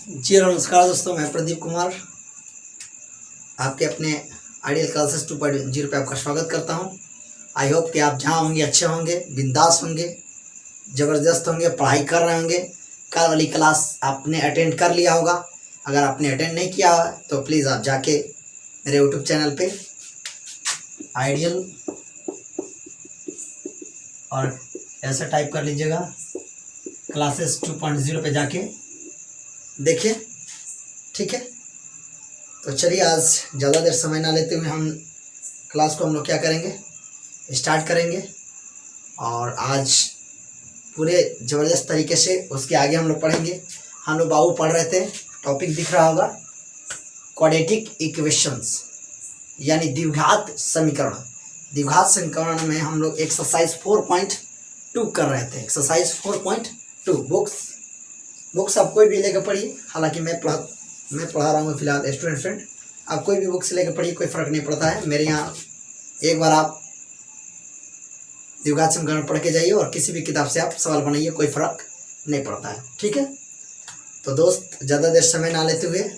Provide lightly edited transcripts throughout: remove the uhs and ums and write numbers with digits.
जी नमस्कार दोस्तों, मैं प्रदीप कुमार आपके अपने आइडियल क्लासेस 2.0 पे आपका स्वागत करता हूं। आई होप कि आप जहां होंगे अच्छे होंगे, बिंदास होंगे, ज़बरदस्त होंगे, पढ़ाई कर रहे होंगे। कल वाली क्लास आपने अटेंड कर लिया होगा। अगर आपने अटेंड नहीं किया तो प्लीज़ आप जाके मेरे यूट्यूब चैनल पे आइडियल और ऐसा टाइप कर लीजिएगा क्लासेस 2.0 पे जाके देखिए, ठीक है। तो चलिए आज ज़्यादा देर समय ना लेते हुए हम क्लास को हम लोग क्या करेंगे, स्टार्ट करेंगे। और आज पूरे ज़बरदस्त तरीके से उसके आगे हम लोग पढ़ेंगे। हम लोग बाबू पढ़ रहे थे, टॉपिक दिख रहा होगा क्वाड्रेटिक इक्वेशंस यानी द्विघात समीकरण। द्विघात समीकरण में हम लोग एक्सरसाइज 4.2 कर रहे थे। एक्सरसाइज 4.2 बुक्स आप कोई भी लेकर पढ़िए। हालांकि मैं पढ़ा रहा हूँ फिलहाल स्टूडेंट फ्रेंड। आप कोई भी बुक से लेकर पढ़िए, कोई फ़र्क नहीं पड़ता है। मेरे यहाँ एक बार आप द्विघात समीकरण पढ़ के जाइए और किसी भी किताब से आप सवाल बनाइए, कोई फ़र्क नहीं पड़ता है, ठीक है। तो दोस्त ज़्यादा देर समय ना लेते हुए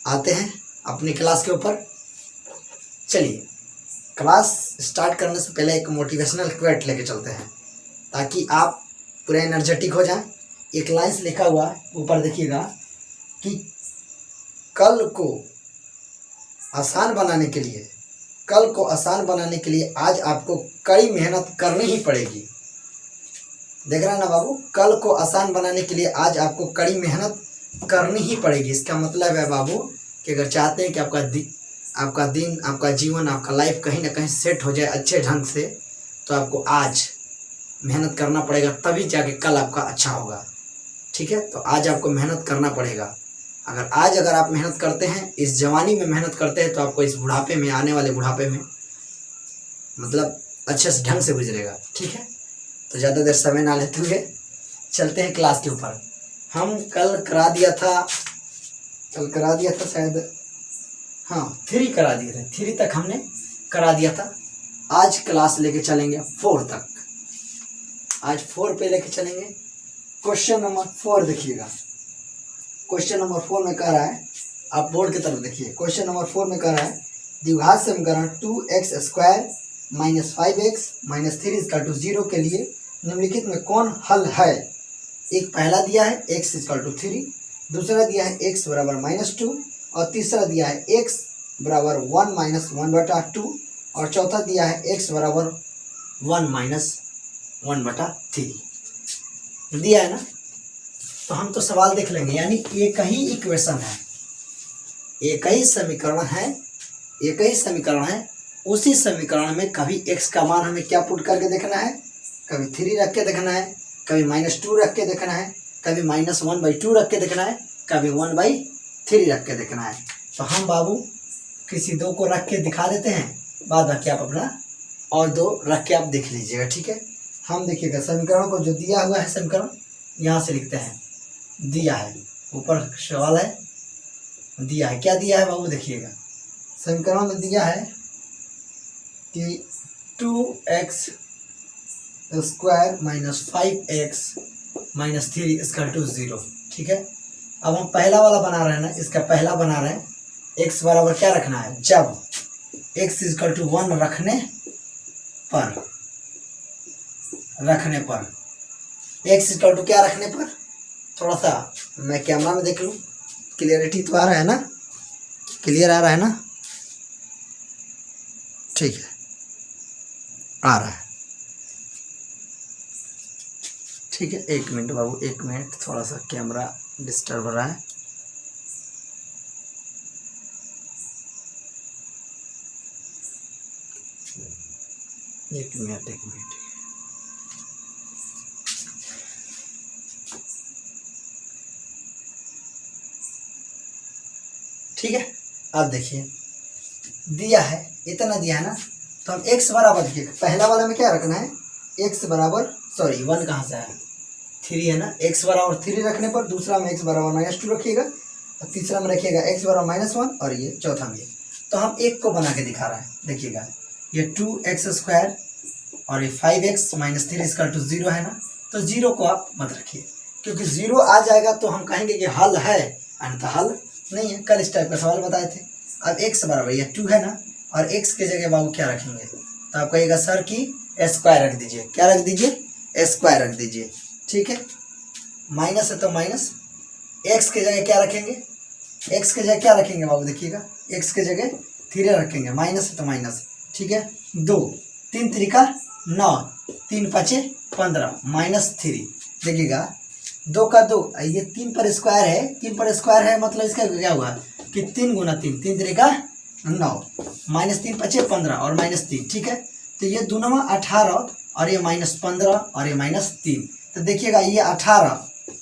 आते हैं अपनी क्लास के ऊपर। चलिए क्लास स्टार्ट करने से पहले एक मोटिवेशनल क्वेट लेके चलते हैं ताकि आप पूरे एनर्जेटिक हो जाएं। एक लाइन्स लिखा हुआ है ऊपर देखिएगा कि कल को आसान बनाने के लिए आज आपको कड़ी मेहनत करनी ही पड़ेगी। देख रहे हैं ना बाबू, कल को आसान बनाने के लिए आज आपको कड़ी मेहनत करनी ही पड़ेगी। इसका मतलब है बाबू कि अगर चाहते हैं कि आपका दिन, आपका जीवन, आपका लाइफ कहीं ना कहीं सेट हो जाए अच्छे ढंग से, तो आपको आज मेहनत करना पड़ेगा, तभी जाके कल आपका अच्छा होगा, ठीक है। तो आज आपको मेहनत करना पड़ेगा। अगर आप मेहनत करते हैं, इस जवानी में मेहनत करते हैं, तो आपको इस बुढ़ापे में, आने वाले बुढ़ापे में मतलब अच्छे से ढंग से गुजरेगा, ठीक है। तो ज़्यादा देर समय ना लेते हुए चलते हैं क्लास के ऊपर। हम कल करा दिया था शायद, हाँ 3 करा दिए थे, 3 तक हमने करा दिया था। आज क्लास लेके चलेंगे 4 तक। आज 4 पे लेके चलेंगे। क्वेश्चन नंबर 4 देखिएगा। क्वेश्चन नंबर 4 में कह रहा है, आप बोर्ड की तरफ देखिए। क्वेश्चन नंबर 4 में कह रहा है द्विघात समीकरण 2x² - 5x - 3 = 0 के लिए निम्नलिखित में कौन हल है। एक पहला दिया है x = 3, दूसरा दिया है x = -2 और तीसरा दिया है x = 1 - 1/2 और चौथा दिया है x = 1 - 1/3 दिया है ना। तो हम तो सवाल देख लेंगे, यानी एक ही इक्वेशन है, एक ही समीकरण है। उसी समीकरण में कभी x का मान हमें क्या पुट करके देखना है, कभी 3 रख के देखना है, कभी -2 रख के देखना है, कभी -1/2 रख के देखना है, कभी 1/3 रख के देखना है। तो हम बाबू किसी 2 को रख के दिखा देते हैं, बाद बाकी आप अपना और 2 रख के आप देख लीजिएगा, ठीक है। हम देखिएगा समीकरण को, जो दिया हुआ है समीकरण यहाँ से लिखते हैं। दिया है, ऊपर सवाल है, दिया है, क्या दिया है बाबू देखिएगा। समीकरण में दिया है कि 2x² - 5x - 3 = 0, ठीक है। अब हम पहला वाला बना रहे हैं ना, इसका पहला बना रहे हैं। x बराबर क्या रखना है, जब x = 1 रखने पर x = क्या रखने पर, थोड़ा सा मैं कैमरा में देख लूँ, क्लियरिटी तो आ रहा है ना, क्लियर आ रहा है ना, ठीक है, आ रहा है, ठीक है। 1 मिनट बाबू, 1 मिनट, थोड़ा सा कैमरा डिस्टर्ब हो रहा है। एक मिनट ठीक है। अब देखिए दिया है, इतना दिया है ना, तो हम x बराबर देखिए, पहला वाला में क्या रखना है, x बराबर 1 कहाँ से आया, 3 है ना। x बराबर 3 रखने पर दूसरा में x बराबर -2 रखिएगा और तीसरा में रखिएगा x बराबर -1 और ये चौथा में। तो हम एक को बना के दिखा रहा है, देखिएगा ये 2x² और ये 5x - 3 = 0 है ना। तो 0 को आप मत रखिए, क्योंकि जीरो आ जाएगा तो हम कहेंगे कि हल है, अन्यथा हल नहीं है। कल इस टाइप का सवाल बताए थे। अब x बराबर ये 2 है ना, और x के जगह बाबू क्या रखेंगे, तो आप कहिएगा सर कि स्क्वायर रख दीजिए। क्या रख दीजिए, स्क्वायर रख दीजिए, ठीक है। माइनस है तो माइनस, x के जगह क्या रखेंगे, x के जगह क्या रखेंगे बाबू, देखिएगा x के जगह 3 रखेंगे, माइनस है तो माइनस, ठीक है। 2 3 त्रिका 9, 3 5 15, -3, देखिएगा 2 का 2, ये 3 पर स्क्वायर है, 3 पर स्क्वायर है मतलब इसका क्या हुआ कि 3 गुना 3, 3 त्रिका 9, -3 5 15 और -3, ठीक है। तो ये दोनों में 18 और ये -15 और ये -3, तो देखिएगा ये 18,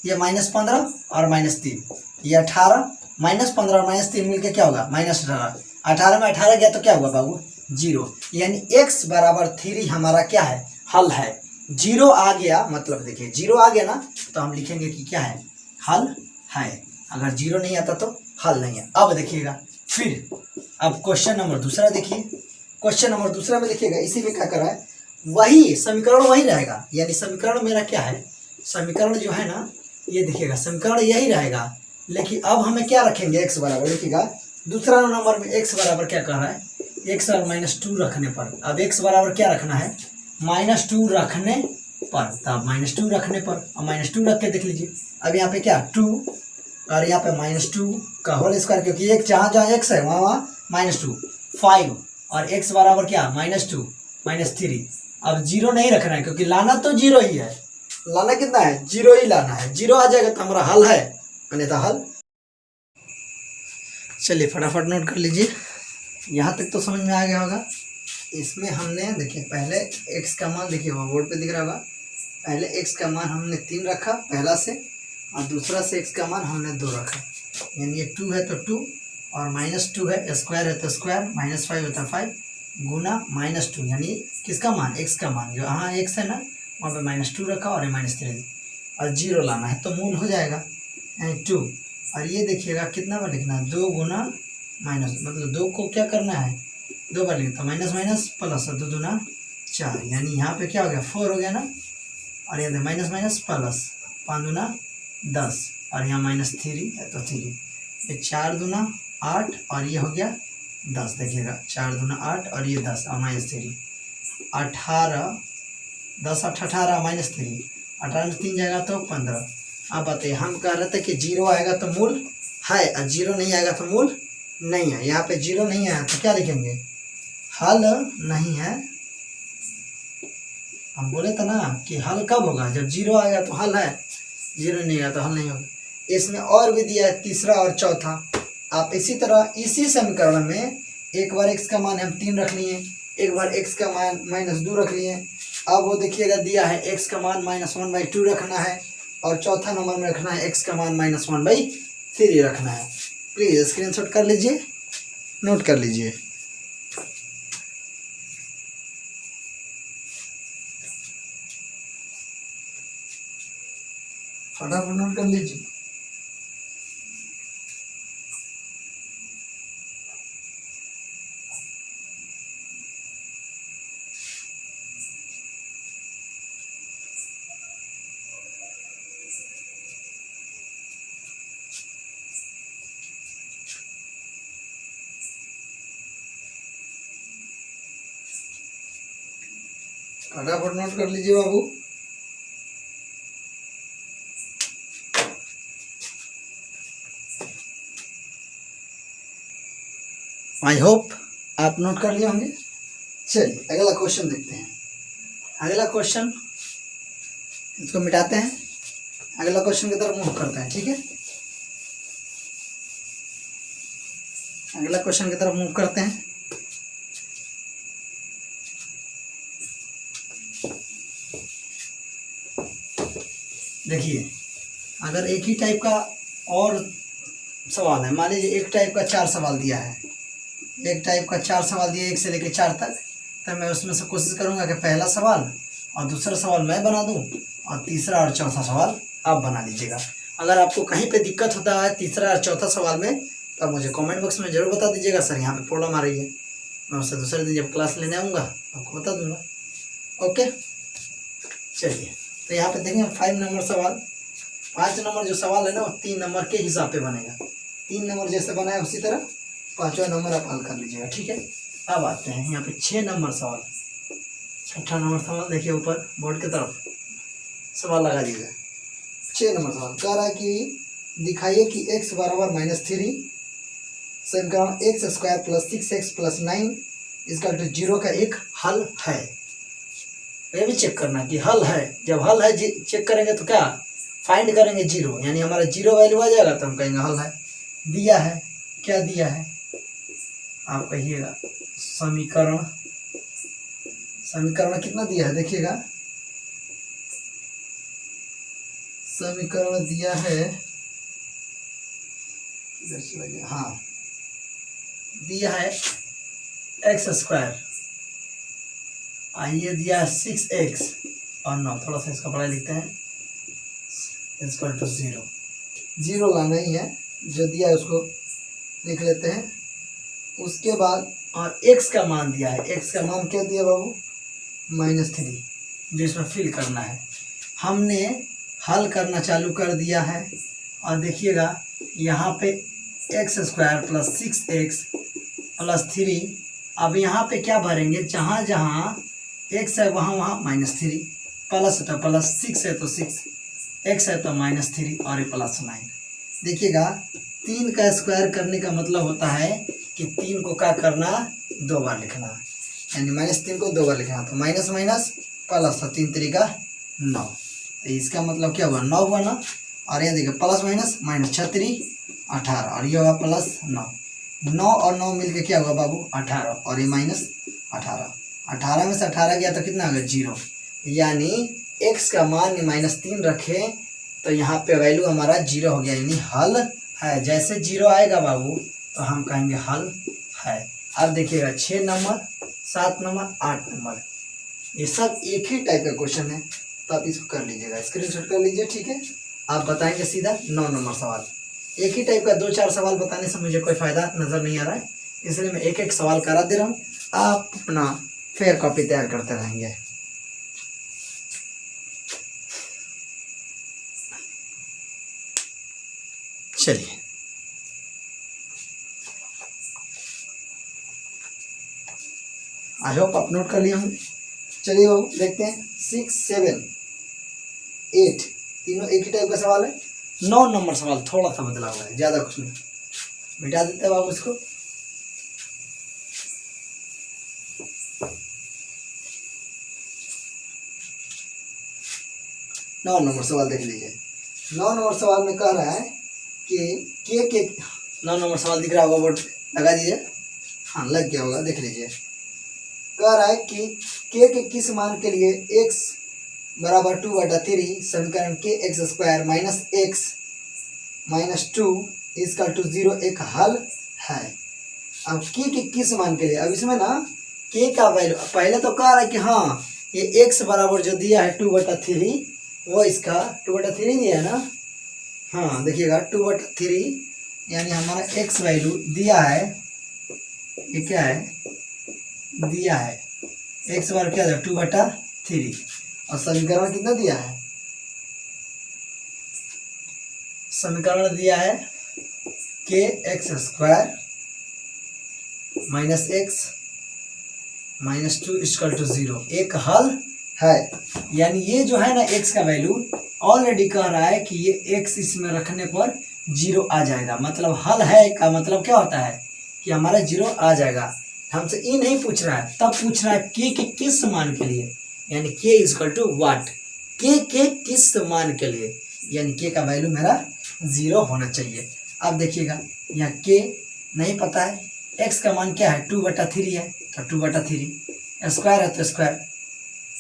ये -15 और -3, ये 18 -15 और -3 मिलके क्या होगा -18, 18 में 18 गया तो क्या हुआ बाबू 0, यानी x बराबर 3 हमारा क्या है, हल है। 0 आ गया मतलब देखिए 0 आ गया ना तो हम लिखेंगे कि क्या है, हल है। अगर 0 नहीं आता तो हल नहीं है। अब देखिएगा फिर, अब क्वेश्चन नंबर दूसरा देखिए। क्वेश्चन नंबर दूसरा में देखिएगा इसी में क्या कर रहा है, वही समीकरण वही रहेगा, यानी समीकरण मेरा क्या है, समीकरण जो है ना ये देखिएगा समीकरण यही रहेगा, लेकिन अब हमें क्या रखेंगे, x बराबर, देखिएगा दूसरा नंबर में x बराबर क्या कर रहा है, x और -2 रखने पर। अब x बराबर क्या रखना है, -2 रखने पर, तब -2 रखने पर, अब -2 रख के देख लीजिए। अब यहाँ पे क्या 2 और यहाँ पे -2 का होल स्क्वायर, क्योंकि एक जहाँ जहाँ x है वहाँ वहाँ -2, 5 और x बराबर क्या -2 -3। अब 0 नहीं रखना है क्योंकि लाना तो 0 ही है, लाना कितना है 0 ही लाना है। 0 आ जाएगा तो हमारा हल है, अन्यथा हल। चलिए फटाफट नोट कर लीजिए, यहाँ तक तो समझ में आ गया होगा। इसमें हमने देखिए पहले x का मान, देखिए वहाँ बोर्ड पे दिख रहा होगा, पहले x का मान हमने 3 रखा पहला से, और दूसरा से x का मान हमने 2 रखा, यानी ये 2 है तो 2 और -2 है, स्क्वायर है तो स्क्वायर, -5 होता है 5 गुना -2, यानी किसका मान, x का मान, जो हाँ x है ना वहाँ पे -2 रखा और ये -3 और 0 लाना है तो मूल हो जाएगा यानी 2। और ये देखिएगा कितना बार लिखना है, 2 गुना माइनस, मतलब 2 को क्या करना है 2 बार लिखना, माइनस माइनस प्लस, 2 दूना 4, यानी यहाँ पे क्या हो गया 4 हो गया ना, और यहाँ माइनस माइनस प्लस, 5 दूना 10 और यहाँ -3 है तो 3, ये 4 दूना 8 और ये हो गया 10, देखिएगा 4 दूना 8 और ये 10 और -3, 18, 10 8 18 -3, 18 में 3 जाएगा तो 15। अब बताइए हम कह रहे थे कि 0 आएगा तो मूल है और 0 नहीं आएगा तो मूल नहीं है। यहाँ पे 0 नहीं आया तो क्या लिखेंगे, हल नहीं है। हम बोले था ना कि हल कब होगा, जब 0 आएगा तो हल है, 0 नहीं आएगा तो हल नहीं होगा। इसमें और भी दिया है तीसरा और चौथा। आप इसी तरह इसी समीकरण में एक बार x का मान हम 3 रख लिए, एक बार x का मान -2 रख लिए। अब वो देखिएगा दिया है x का मान -1/2 रखना है, और चौथा नंबर में रखना है x का मान -1/3 रखना है। प्लीज़ स्क्रीनशॉट कर लीजिए, नोट कर लीजिए। फटाफट नोट कर लीजिए। फटाफट नोट कर लीजिए बाबू। आई होप आप नोट कर लिए होंगे। चलिए अगला क्वेश्चन देखते हैं। अगला क्वेश्चन, इसको मिटाते हैं, अगला क्वेश्चन की तरफ मूव करते हैं, ठीक है। अगला क्वेश्चन की तरफ मूव करते हैं। देखिए अगर एक ही टाइप का और सवाल है, मान लीजिए एक टाइप का 4 सवाल दिया है, एक टाइप का 4 सवाल दिया 1 से लेकर 4 तक, तो मैं उसमें से कोशिश करूंगा कि पहला सवाल और दूसरा सवाल मैं बना दूं और तीसरा और चौथा सवाल आप बना लीजिएगा। अगर आपको कहीं पे दिक्कत होता है तीसरा और चौथा सवाल में तो मुझे कमेंट बॉक्स में ज़रूर बता दीजिएगा, सर यहाँ पे प्रॉब्लम आ रही है, मैं उससे दूसरे दिन जब क्लास लेने आऊँगा आपको बता दूँगा। ओके चलिए, तो यहाँ पे देखें 5 नंबर सवाल, 5 नंबर जो सवाल है ना वो 3 नंबर के हिसाब पे बनेगा। 3 नंबर जैसे बना है उसी तरह 5वां नंबर आप हल कर लीजिएगा, ठीक है। अब आते हैं यहाँ पे 6 नंबर सवाल। 6ठा नंबर सवाल देखिए ऊपर बोर्ड की तरफ सवाल लगा दीजिए। 6 नंबर सवाल कह रहा है कि दिखाइए कि x बराबर -3 समीकरण x² + 6x + 9 = 0 का एक हल है। ये भी चेक करना कि हल है। जब हल है चेक करेंगे तो क्या फाइंड करेंगे 0, यानी हमारा 0 वैल्यू आ जाएगा तो हम कहेंगे हल है। दिया है, क्या दिया है आप कहिएगा। समीकरण कितना दिया है देखिएगा। समीकरण दिया है, हाँ दिया है x², ये दिया है 6x और 9, थोड़ा सा इसका बड़ा लिखते हैं, = 0। 0 लाना ही है, जो दिया है उसको लिख लेते हैं। उसके बाद और x का मान दिया है। x का मान क्या दिया बाबू -3, जो इसमें फिल करना है। हमने हल करना चालू कर दिया है और देखिएगा यहाँ पे x² + 6x + 3। अब यहाँ पे क्या भरेंगे, जहाँ जहाँ x है वहाँ वहाँ -3, प्लस है तो प्लस, 6 है तो 6, x है तो -3 और ये +9। देखिएगा 3 का स्क्वायर करने का मतलब होता है कि 3 को क्या करना 2 बार लिखना, यानी -3 को 2 बार लिखना। तो माइनस माइनस प्लस, तो 3 3 का 9, तो इसका मतलब क्या हुआ 9 हुआ ना। और ये देखिए प्लस माइनस माइनस 6 3 18 और ये हुआ +9। 9 और 9 मिलके क्या हुआ बाबू 18 और ये -18। 18 में से 18 गया तो कितना आ गया 0, यानी x का मान -3 रखे तो यहाँ पे वैल्यू हमारा 0 हो गया, यानी हल है। जैसे 0 आएगा बाबू तो हम कहेंगे हल है। अब देखिएगा 6 नंबर 7 नंबर 8 नंबर, ये सब एक ही टाइप का क्वेश्चन है, तो आप इसको कर लीजिएगा, स्क्रीनशॉट कर लीजिए, ठीक है। आप बताएंगे सीधा 9 नंबर सवाल। एक ही टाइप का 2-4 सवाल बताने से मुझे कोई फ़ायदा नज़र नहीं आ रहा है, इसलिए मैं एक एक सवाल करा दे रहा हूँ, आप अपना फेयर कॉपी तैयार करते रहेंगे। चलिए आई होप आप नोट कर लिए होंगे। चलिए बाबू देखते हैं 6 7 8 तीनों एक ही टाइप का सवाल है। 9 नंबर सवाल थोड़ा सा बदला हुआ है, ज़्यादा कुछ नहीं, मिटा देते हैं बाबू इसको। नौ नंबर सवाल देख लीजिए। 9 नंबर सवाल में कह रहा है कि के 9 नंबर सवाल दिख रहा होगा, बोर्ड लगा दीजिए, हाँ लग गया होगा, देख लीजिए। कह रहा है कि के किस मान के लिए x बराबर 2/3 समीकरण के x² - x - 2 = 0 एक हल है। अब के किस मान के लिए, अब इसमें ना के का वैल्यू पहले तो कह रहा है कि हाँ ये x बराबर जो दिया है 2/3 वो इसका 2/3 दिया है ना, हाँ देखिएगा 2/3 यानी हमारा x वैल्यू दिया है, ये क्या है दिया है x बार क्या दिया 2/3 और समीकरण कितना दिया है, समीकरण दिया है के x² - x - 2 = 0 एक हल है। यानी ये जो है ना x का वैल्यू ऑलरेडी कह रहा है कि ये x इसमें रखने पर 0 आ जाएगा, मतलब हल है का मतलब क्या होता है कि हमारा 0 आ जाएगा। हमसे ये नहीं पूछ रहा है, तब पूछ रहा है के किस मान के लिए, यानी के = व्हाट, के किस मान के लिए, यानी के का वैल्यू मेरा 0 होना चाहिए। अब देखिएगा यहाँ के नहीं पता है, x का मान क्या है 2/3 है तो 2/3, स्क्वायर है तो स्क्वायर,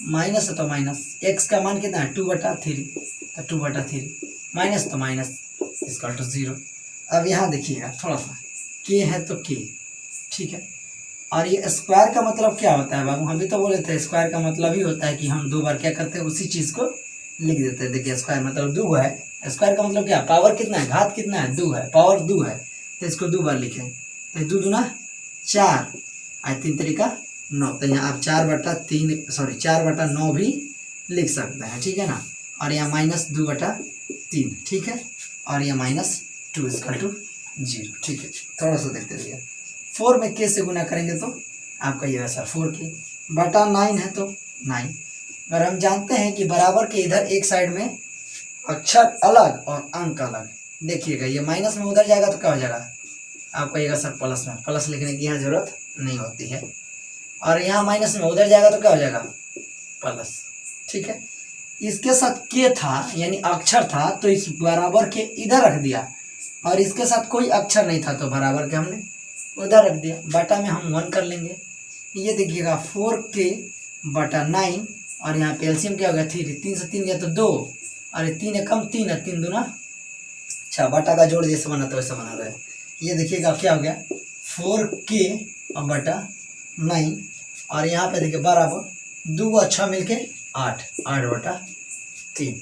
माइनस है तो माइनस, x का मान कितना है 2/3 तो 2/3, माइनस तो माइनस = 0। अब यहाँ देखिएगा थोड़ा सा के है तो के, ठीक है। और ये स्क्वायर का मतलब क्या होता है बाबू, हम भी तो बोले थे स्क्वायर का मतलब ही होता है कि हम 2 बार क्या करते हैं उसी चीज़ को लिख देते हैं। देखिए स्क्वायर मतलब 2 है, स्क्वायर का मतलब क्या पावर कितना है, घात कितना है 2 है, पावर 2 है तो इसको 2 बार लिखें, तो 2 दूना 4 और 3 तरीका 9, तो यहाँ आप 4/9 भी लिख सकते हैं, ठीक है ना। और यहाँ -2/3 3, ठीक है, और ये -2 इक्वल टू 0, ठीक है। थोड़ा सा देखते रहिए। 4 में k से गुना करेंगे तो आपका ये सर 4k बटा 9 है तो 9। और हम जानते हैं कि बराबर के इधर एक साइड में अक्षर अलग और अंक अलग। देखिएगा ये माइनस में उधर जाएगा तो क्या हो जाएगा, आपका ये सर प्लस में, प्लस लिखने की यहाँ जरूरत नहीं होती है। और यहाँ माइनस में उधर जाएगा तो क्या हो जाएगा, प्लस, ठीक है। इसके साथ के था यानी अक्षर था तो इस बराबर के इधर रख दिया, और इसके साथ कोई अक्षर नहीं था तो बराबर के हमने उधर रख दिया। बटा में हम 1 कर लेंगे। ये देखिएगा 4k बटा 9, और यहाँ पे एलसीएम क्या हो गया 3, 3 से 3 गया तो 2, और 3 है कम 3 है, 3 दूना 6, बटा का जोड़ जैसे बना था वैसे बना रहा है। ये देखिएगा क्या हो गया 4k बटा 9, और यहाँ पे देखिए बराबर 2 और 6 मिलके 8, 8 बटा 3।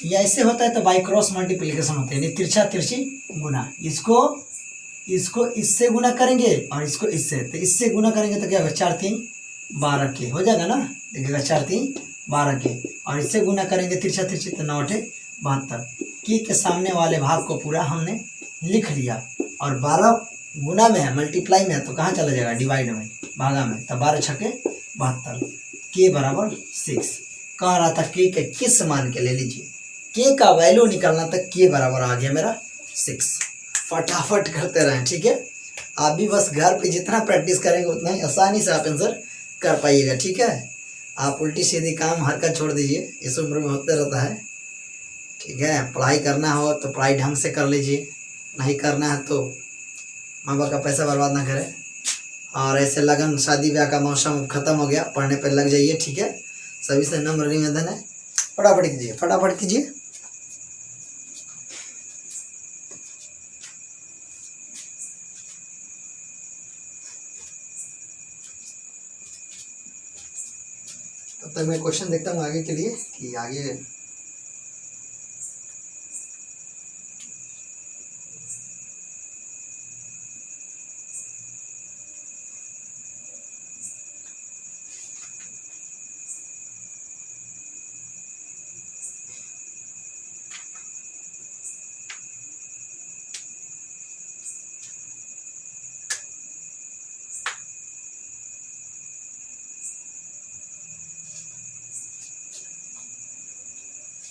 या ऐसे होता है तो बाई क्रॉस मल्टीप्लिकेशन होते हैं, तिरछा तिरछी गुना। इसको इससे गुना करेंगे और इसको इससे, तो इससे गुना करेंगे तो क्या होगा 4 3 12 के हो जाएगा ना। देखिएगा 4 3 12 के, और इससे गुना करेंगे तिरछा तिरछी तो 9 8 72 के सामने वाले भाग को पूरा हमने लिख लिया। और 12 गुना में है, मल्टीप्लाई में है तो कहाँ चला जाएगा, डिवाइड में, भागा में, तो 12 छके 72, के बराबर 6। कह रहा था के के किस मान के ले लीजिए, के का वैल्यू निकालना था, के बराबर आ गया मेरा 6। फटाफट करते रहें, ठीक है। आप भी बस घर पे जितना प्रैक्टिस करेंगे उतना ही आसानी से आप आंसर कर पाइएगा, ठीक है। आप उल्टी सीधी काम हरकत छोड़ दीजिए, इस उम्र में होते रहता है, ठीक है। पढ़ाई करना हो तो पढ़ाई ढंग से कर लीजिए, नहीं करना है तो माँ बाप का पैसा बर्बाद ना करें। और ऐसे लगन शादी ब्याह का मौसम ख़त्म हो गया, पढ़ने पर लग जाइए, ठीक है। सभी से नम्र निवेदन है, फटाफट कीजिए, फटाफट कीजिए। तब तक मैं क्वेश्चन देखता हूँ आगे के लिए कि आगे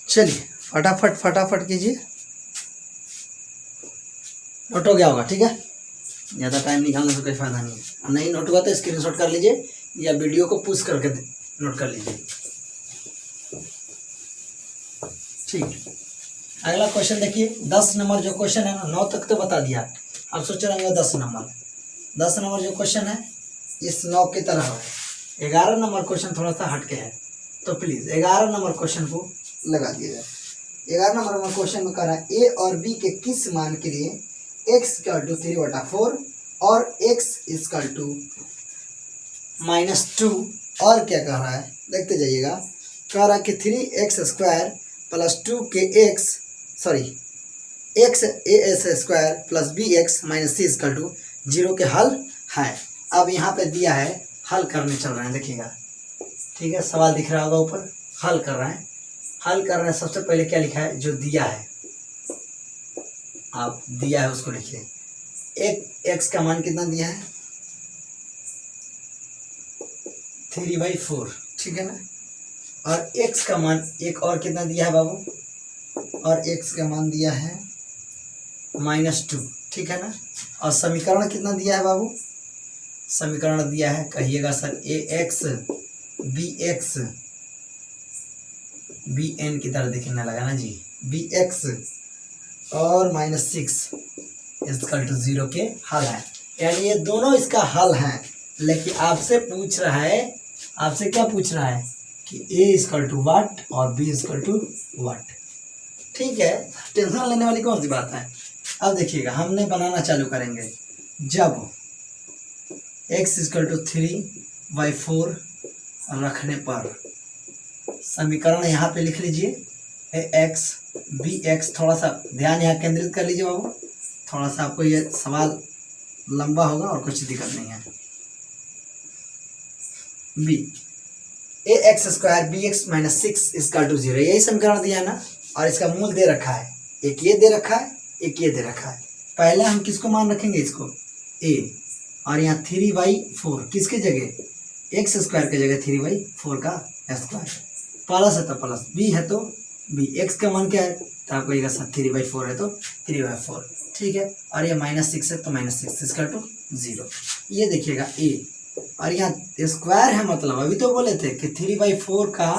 चलिए फटाफट फटाफट कीजिए। नोट हो गया होगा, ठीक है। ज़्यादा टाइम निकालने से कोई फायदा नहीं है, और नहीं नोट हुआ तो स्क्रीनशॉट कर लीजिए या वीडियो को पुश करके नोट कर लीजिए, ठीक। अगला क्वेश्चन देखिए, 10 नंबर जो क्वेश्चन है ना, 9 तक तो बता दिया, आप सोच रहे होंगे 10 नंबर जो क्वेश्चन है इस 9 की तरह है। 11 नंबर क्वेश्चन थोड़ा सा हटके है, तो प्लीज़ 11 नंबर क्वेश्चन को लगा दिएगा। 11 नंबर क्वेश्चन में कह रहा है ए और बी के किस मान के लिए x = 3/4 और x = -2, और क्या कह रहा है देखते जाइएगा। कह रहा है कि 3x² + 2kx x² + bx - c = 0 के हल है। अब यहाँ पे दिया है, हल करने चल रहे हैं, देखिएगा, ठीक है। सवाल दिख रहा होगा ऊपर, हल कर रहे हैं। सबसे पहले क्या लिखा है, जो दिया है, आप दिया है उसको लिखिए। एक x का मान कितना दिया है 3/4, ठीक है ना। और x का मान एक और कितना दिया है बाबू, और x का मान दिया है -2, ठीक है ना। और समीकरण कितना दिया है बाबू, समीकरण दिया है, कहिएगा सर ax bx bn की तरह दिखने लगा ना जी, bx और -6 = 0 के हल है। यानी ये दोनों इसका हल हैं, लेकिन आपसे पूछ रहा है, आपसे क्या पूछ रहा है कि a = what और b = what, ठीक है। टेंशन लेने वाली कौन सी बात है। अब देखिएगा, हमने बनाना चालू करेंगे जब x = 3/4 रखने पर। समीकरण यहाँ पे लिख लीजिए ax bx, थोड़ा सा ध्यान यहाँ केंद्रित कर लीजिए बाबू, थोड़ा सा आपको ये सवाल लंबा होगा और कुछ दिक्कत नहीं है। b ax² bx - 6 = 0, यही समीकरण दिया है ना, और इसका मूल दे रखा है, एक ये दे रखा है, एक ये दे रखा है। पहले हम किसको मान रखेंगे, इसको a, और यहाँ 3/4 किसके जगह, एक्स स्क्वायर की जगह 3/4 का स्क्वायर, प्लस है तो प्लस, b है तो b, x का मान क्या है तो आपको ये 3/4 है तो 3/4, ठीक है। और ये -6 है तो -6 इसका टू 0, ये देखिएगा a, और यहाँ स्क्वायर है, मतलब अभी तो बोले थे कि 3/4 का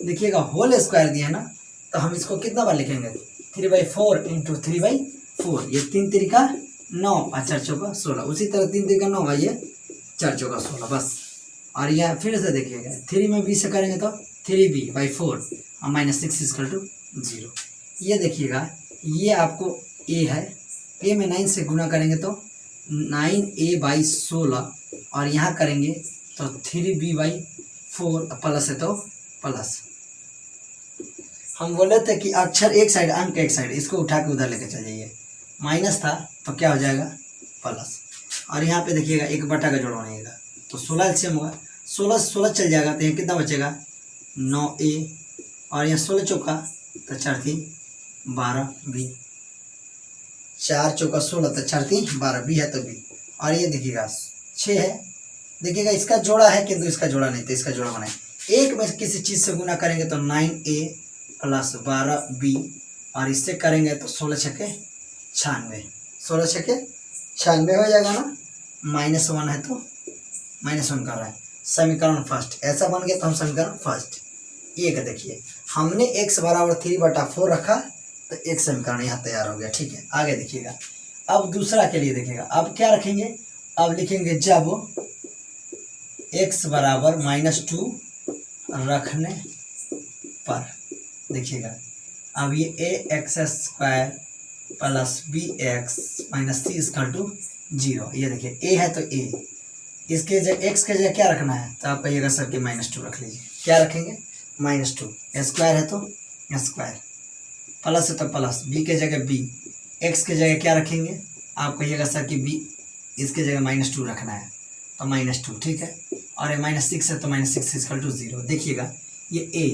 देखिएगा होल स्क्वायर दिया है ना, तो हम इसको कितना बार लिखेंगे, 3/4 × 3/4, ये 3 3 9 और 4 चौका 16, उसी तरह 3 3 9 है, ये 4 चौका 16 बस। और यह फिर से देखिएगा 3 में b से करेंगे तो 3b/4 और -6 इसका टू 0, ये देखिएगा ये आपको a है, a में 9 से गुना करेंगे तो 9a/16, और यहाँ करेंगे तो 3b/4 प्लस है तो प्लस। हम बोले थे कि अक्षर एक साइड, अंक एक साइड, इसको उठा के उधर लेके चल जाइए, माइनस था तो क्या हो जाएगा प्लस। और यहाँ पे देखिएगा 1/का जोड़ बनेगा तो 16 एलसीएम होगा, 16 चल जाएगा तो यहाँ कितना बचेगा 9a, और यहाँ 16 चौका तो 4 3 12b, 4 चौका 16 तो 4 3 12b है तो b, और ये देखिएगा 6 है, देखिएगा इसका जोड़ा है किंतु इसका जोड़ा नहीं, तो इसका जोड़ा बनाए, एक में किसी चीज़ से गुना करेंगे तो 9a + 12b, और इससे करेंगे तो 16 छक्के 96, 16 छक्के 96 हो जाएगा ना, -1 है तो -1 कर रहा है, समीकरण फर्स्ट ऐसा बन गया। तो हम समीकरण फर्स्ट ये का देखिए, हमने x = 3/4 रखा तो एक समीकरण यहाँ तैयार हो गया, ठीक है। आगे देखिएगा, अब दूसरा के लिए देखिएगा, अब क्या रखेंगे, अब लिखेंगे जब x = -2 रखने पर, देखिएगा अब ये ax² + bx - c = 0, ये देखिए a है तो a, इसके जगह x के जगह क्या रखना है तो आप कहिएगा सर कि -2 रख लीजिए, क्या रखेंगे -2, स्क्वायर है तो स्क्वायर, प्लस है तो प्लस, b के जगह b, x के जगह क्या रखेंगे आप कहिएगा सर कि b, इसके जगह -2 रखना है तो -2, ठीक है। और ये -6 है तो -6 = 0, देखिएगा ये a,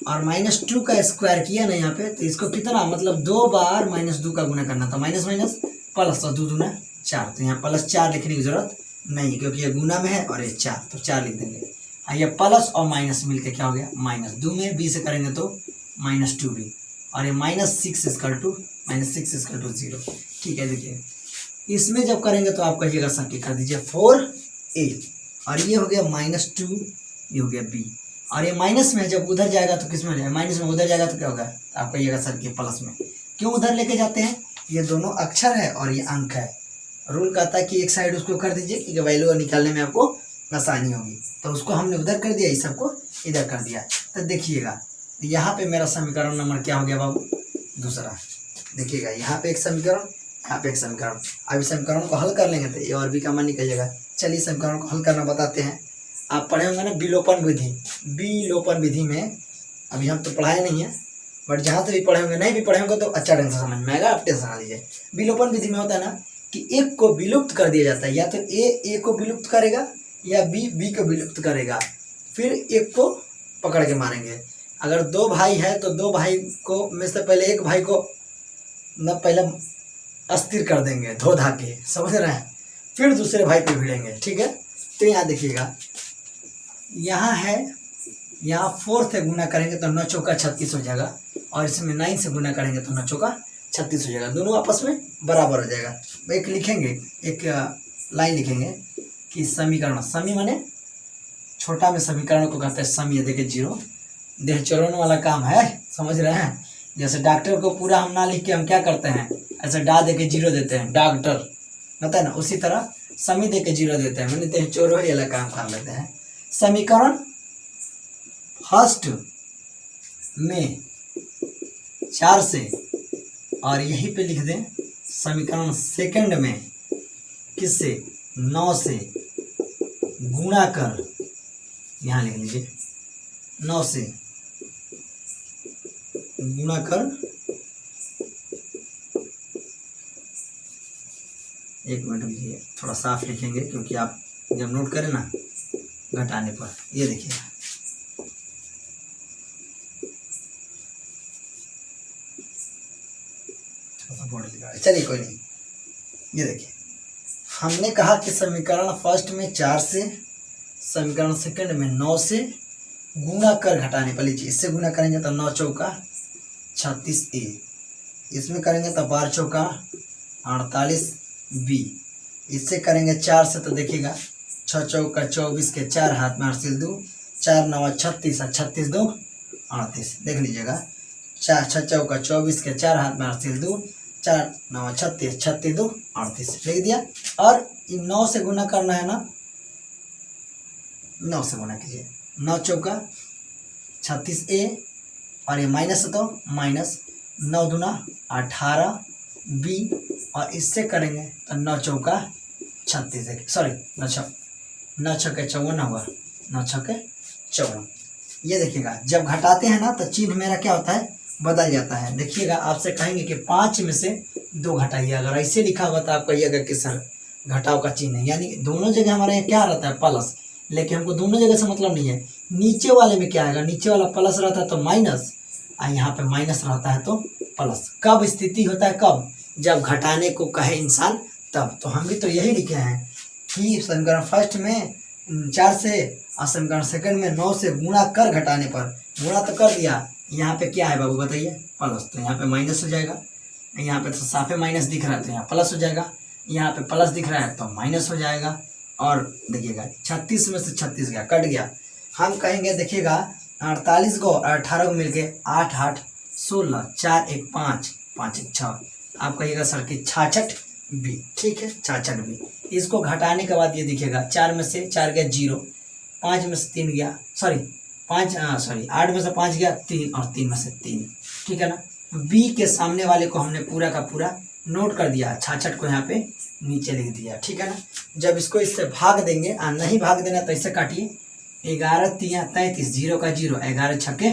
और -2 का स्क्वायर किया ना यहाँ पे, तो इसको कितना मतलब 2 बार -2 का गुना करना था, माइनस माइनस प्लस, और 2 दूना 4, तो यहाँ +4 लिखने की जरूरत नहीं क्योंकि ये गुना में है और ये 4, तो 4 लिख देंगे। ये प्लस और माइनस मिलके क्या हो गया -2 में b से करेंगे तो -2b, और ये -6 = 0, ठीक है। देखिए इसमें जब करेंगे तो आप कहिएगा सर कि कर दीजिए 4a, और ये हो गया -2, ये हो गया b, और ये माइनस में जब उधर जाएगा तो किस में जाएगा, माइनस में उधर जाएगा तो क्या होगा, तो आप कहिएगा सर कि प्लस में। क्यों उधर लेके जाते हैं, ये दोनों अक्षर है और ये अंक है, रूल कहता है कि एक साइड उसको कर दीजिए कि वैल्यू निकालने में आपको आसानी होगी, तो उसको हमने उधर कर दिया, इस सबको इधर कर दिया। तो देखिएगा यहाँ पे मेरा समीकरण नंबर क्या हो गया बाबू, दूसरा। देखिएगा यहाँ पे एक समीकरण, यहाँ पे एक समीकरण, अभी समीकरण को हल कर लेंगे तो ए और बी का मान निकलिएगा। चलिए समीकरण को हल करना बताते हैं। आप पढ़े होंगे ना विलोपन विधि, विलोपन विधि में अभी हम तो पढ़ाए नहीं है, बट जहाँ से भी पढ़े होंगे, नहीं भी पढ़े होंगे तो अच्छा ढंग से समझ में आएगा, आप टेंशन ना लीजिए। विलोपन विधि में होता है ना कि एक को विलुप्त कर दिया जाता है, या तो ए को विलुप्त करेगा या बी को विलुप्त करेगा, फिर एक को पकड़ के मारेंगे। अगर 2 भाई है तो 2 भाई को में से पहले एक भाई को न पहले अस्थिर कर देंगे धो धा के, समझ रहे हैं, फिर दूसरे भाई पे भिड़ेंगे, ठीक है। तो यहाँ देखिएगा, यहाँ है, यहाँ 4 से गुना करेंगे तो 9 चौका 36 हो जाएगा, और इसमें 9 से गुना करेंगे तो 9 चौका 36 हो जाएगा, दोनों आपस में बराबर हो जाएगा। एक लिखेंगे, एक लाइन लिखेंगे कि समीकरण, समी माने छोटा में समीकरण को कहते हैं समी, देखिए 0 देह चोरने वाला काम है, समझ रहे हैं। जैसे डॉक्टर को पूरा हम ना लिख के हम क्या करते हैं, ऐसे डा दे के 0 देते हैं, डॉक्टर होता है ना, उसी तरह समी दे के 0 देते हैं, मैंने देह चोर वाला काम कर लेते हैं। समीकरण फर्स्ट में 4 से, और यहीं पे लिख दें समीकरण सेकंड में किससे, 9 से गुणा कर, यहाँ लिख लीजिए 9 से गुणा कर, एक मिनट लीजिए, थोड़ा साफ लिखेंगे क्योंकि आप जब नोट करें ना घटाने पर, ये देखिए चलिए कोई नहीं। ये देखिए, हमने कहा कि समीकरण फर्स्ट में 4 से, समीकरण सेकंड में 9 से गुणा कर घटाने पर, लीजिए इससे गुणा करेंगे तो 9 चौका 36a, इसमें करेंगे तो 12 चौका 48b, इससे करेंगे 4 से तो देखिएगा 6 चौका 24 के 4 हाथ में 8 सिल 2, 4 9 36 और 36 2 38, देख लीजिएगा 4 6 चौका 24 के 4 हाथ में 8 सिल 2, 4 9 36 36 2 38 लिख दिया। और 9 से गुना करना है ना, 9 से गुना कीजिए, 9 चौका 36a और ये माइनस है तो माइनस 9 दूना 18b, और इससे करेंगे तो 9 चौका 36, सॉरी 9 छक्के 54 हुआ, 9 छक्के 54। ये देखिएगा जब घटाते हैं ना तो चिन्ह मेरा क्या होता है, बदल जाता है। देखिएगा आपसे कहेंगे कि 5 में से 2 घटाइए, अगर ऐसे लिखा हुआ तो आप कहिएगा कि सर घटाव का चिन्ह है, यानी दोनों जगह हमारे यहाँ क्या रहता है, प्लस, लेकिन हमको दोनों जगह से मतलब नहीं है। नीचे वाले में क्या आएगा, नीचे वाला प्लस रहता है तो माइनस, और यहाँ पे माइनस रहता है तो प्लस। कब स्थिति होता है, कब, जब घटाने को कहे इंसान तब। तो हम भी तो यही लिखे हैं कि समीकरण फर्स्ट में 4 से और समीकरण सेकंड में 9 से गुणा कर घटाने पर, गुणा तो कर दिया, यहाँ पे क्या है बाबू बताइए, प्लस, तो यहाँ पे माइनस हो जाएगा, यहाँ पे तो साफे माइनस दिख रहा है तो यहाँ प्लस हो जाएगा, यहाँ पे प्लस दिख रहा है तो माइनस हो जाएगा। और देखिएगा 36 में से 36 गया, कट गया, हम कहेंगे देखिएगा 48 को 18 को मिलके 8 8 16, 4 1 5 5 1 6, आप कहिएगा सर कि 66b, ठीक है 66b। इसको घटाने के बाद ये दिखेगा 4 में से 4 गया 0, 5 में से 3 गया, सॉरी 8 में से 5 गया 3, और 3 में से 3, ठीक है ना। b के सामने वाले को हमने पूरा का पूरा नोट कर दिया, 66 को यहाँ पे नीचे लिख दिया, ठीक है ना। जब इसको इससे भाग देंगे, और नहीं भाग देना तो इससे काटिए, 11 3 33, 0 का 0, 11 छक्के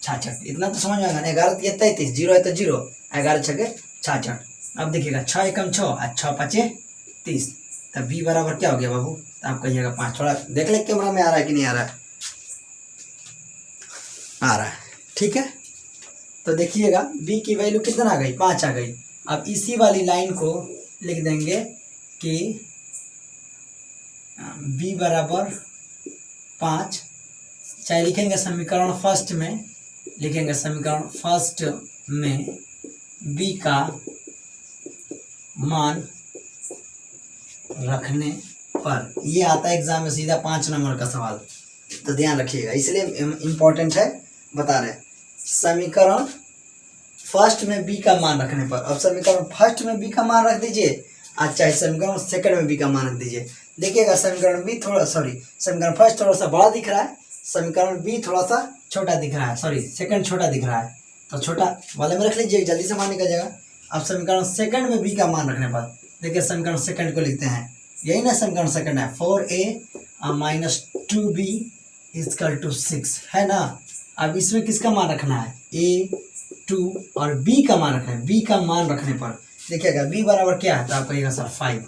66, इतना तो समझ में आएगा ना, 11 3 33, 0 है तो 0, 11 छक्के 66। अब देखिएगा 6 एकम 6 और 6 5 30, तब b बराबर क्या हो गया बाबू, तो आप कहिएगा 5। थोड़ा देख ले कैमरा में आ रहा है कि नहीं आ रहा है, आ रहा है, ठीक है। तो देखिएगा b की वैल्यू कितना आ गई, 5 आ गई। अब इसी वाली लाइन को लिख देंगे कि b बराबर 5, चाहे लिखेंगे समीकरण फर्स्ट में, लिखेंगे समीकरण फर्स्ट में b का मान रखने पर, ये आता है एग्जाम में सीधा 5 नंबर का सवाल, तो ध्यान रखिएगा, इसलिए इम्पोर्टेंट है, बता रहे समीकरण फर्स्ट में b का मान रखने पर। अब समीकरण फर्स्ट में b का मान रख दीजिए, अच्छा समीकरण सेकंड में b का मान रख दीजिए। देखिएगा समीकरण b थोड़ा, सॉरी समीकरण फर्स्ट थोड़ा सा बड़ा दिख रहा है, समीकरण b थोड़ा सा छोटा दिख रहा है, सॉरी सेकंड छोटा दिख रहा है, तो छोटा वाले में रख लीजिए, जल्दी से मान निकल जाएगा। अब समीकरण सेकंड में b का मान रखने पर, देखिए समीकरण सेकंड को लिखते हैं, यही ना समीकरण सेकंड है, 4a minus 2b equal to 6, है ना। अब इसमें किसका मान रखना है, a 2 और b का मान रखना है। b का मान रखने पर देखिएगा b बराबर क्या है, तो आप कहिएगा सर 5,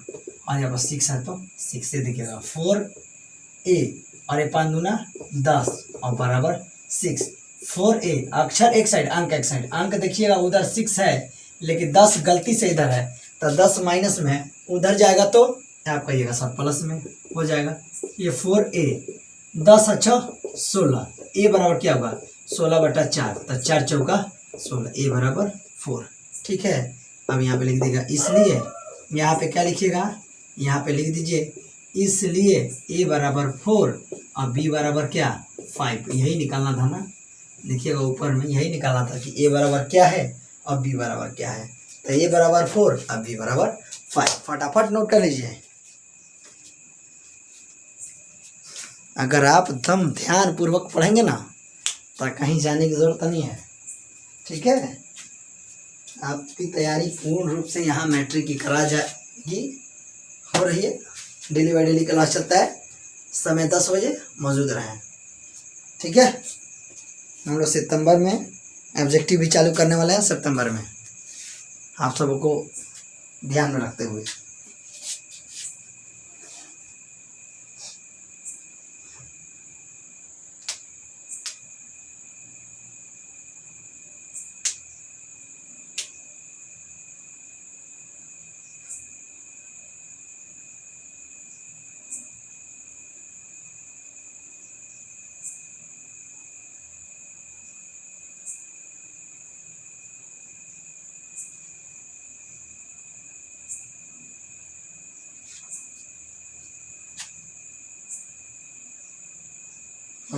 और यहाँ पर 6 है तो 6 से देखिएगा 4a और 5 दूना 10 और बराबर 6, 4a अक्षर एक साइड, अंक एक साइड, अंक देखिएगा उधर 6 है लेकिन 10 गलती से इधर है, तो 10 माइनस में है, उधर जाएगा तो आप कहिएगा सर प्लस में हो जाएगा। ये 4a 10 अच्छा 16, a बराबर क्या होगा 16/4, तो 4 चौका 16, a बराबर 4, ठीक है। अब यहाँ पे लिख देगा, इसलिए यहाँ पे क्या लिखिएगा, यहाँ पे लिख दीजिए इसलिए a बराबर 4 और b बराबर क्या 5, यही निकालना था ना, देखिएगा ऊपर में यही निकालना था कि a बराबर क्या है और b बराबर क्या है, तो a बराबर 4 और b बराबर 5, फटाफट नोट कर लीजिए। अगर आप एकदम ध्यान पूर्वक पढ़ेंगे ना तो कहीं जाने की ज़रूरत नहीं है, ठीक है। आपकी तैयारी पूर्ण रूप से यहाँ मैट्रिक की करा जाएगी, हो रही है, डेली बाई डेली क्लास चलता है, समय 10 बजे मौजूद रहें, ठीक है। हम लोग सितंबर में ऑब्जेक्टिव भी चालू करने वाले हैं, सितंबर में, आप सबको ध्यान में रखते हुए।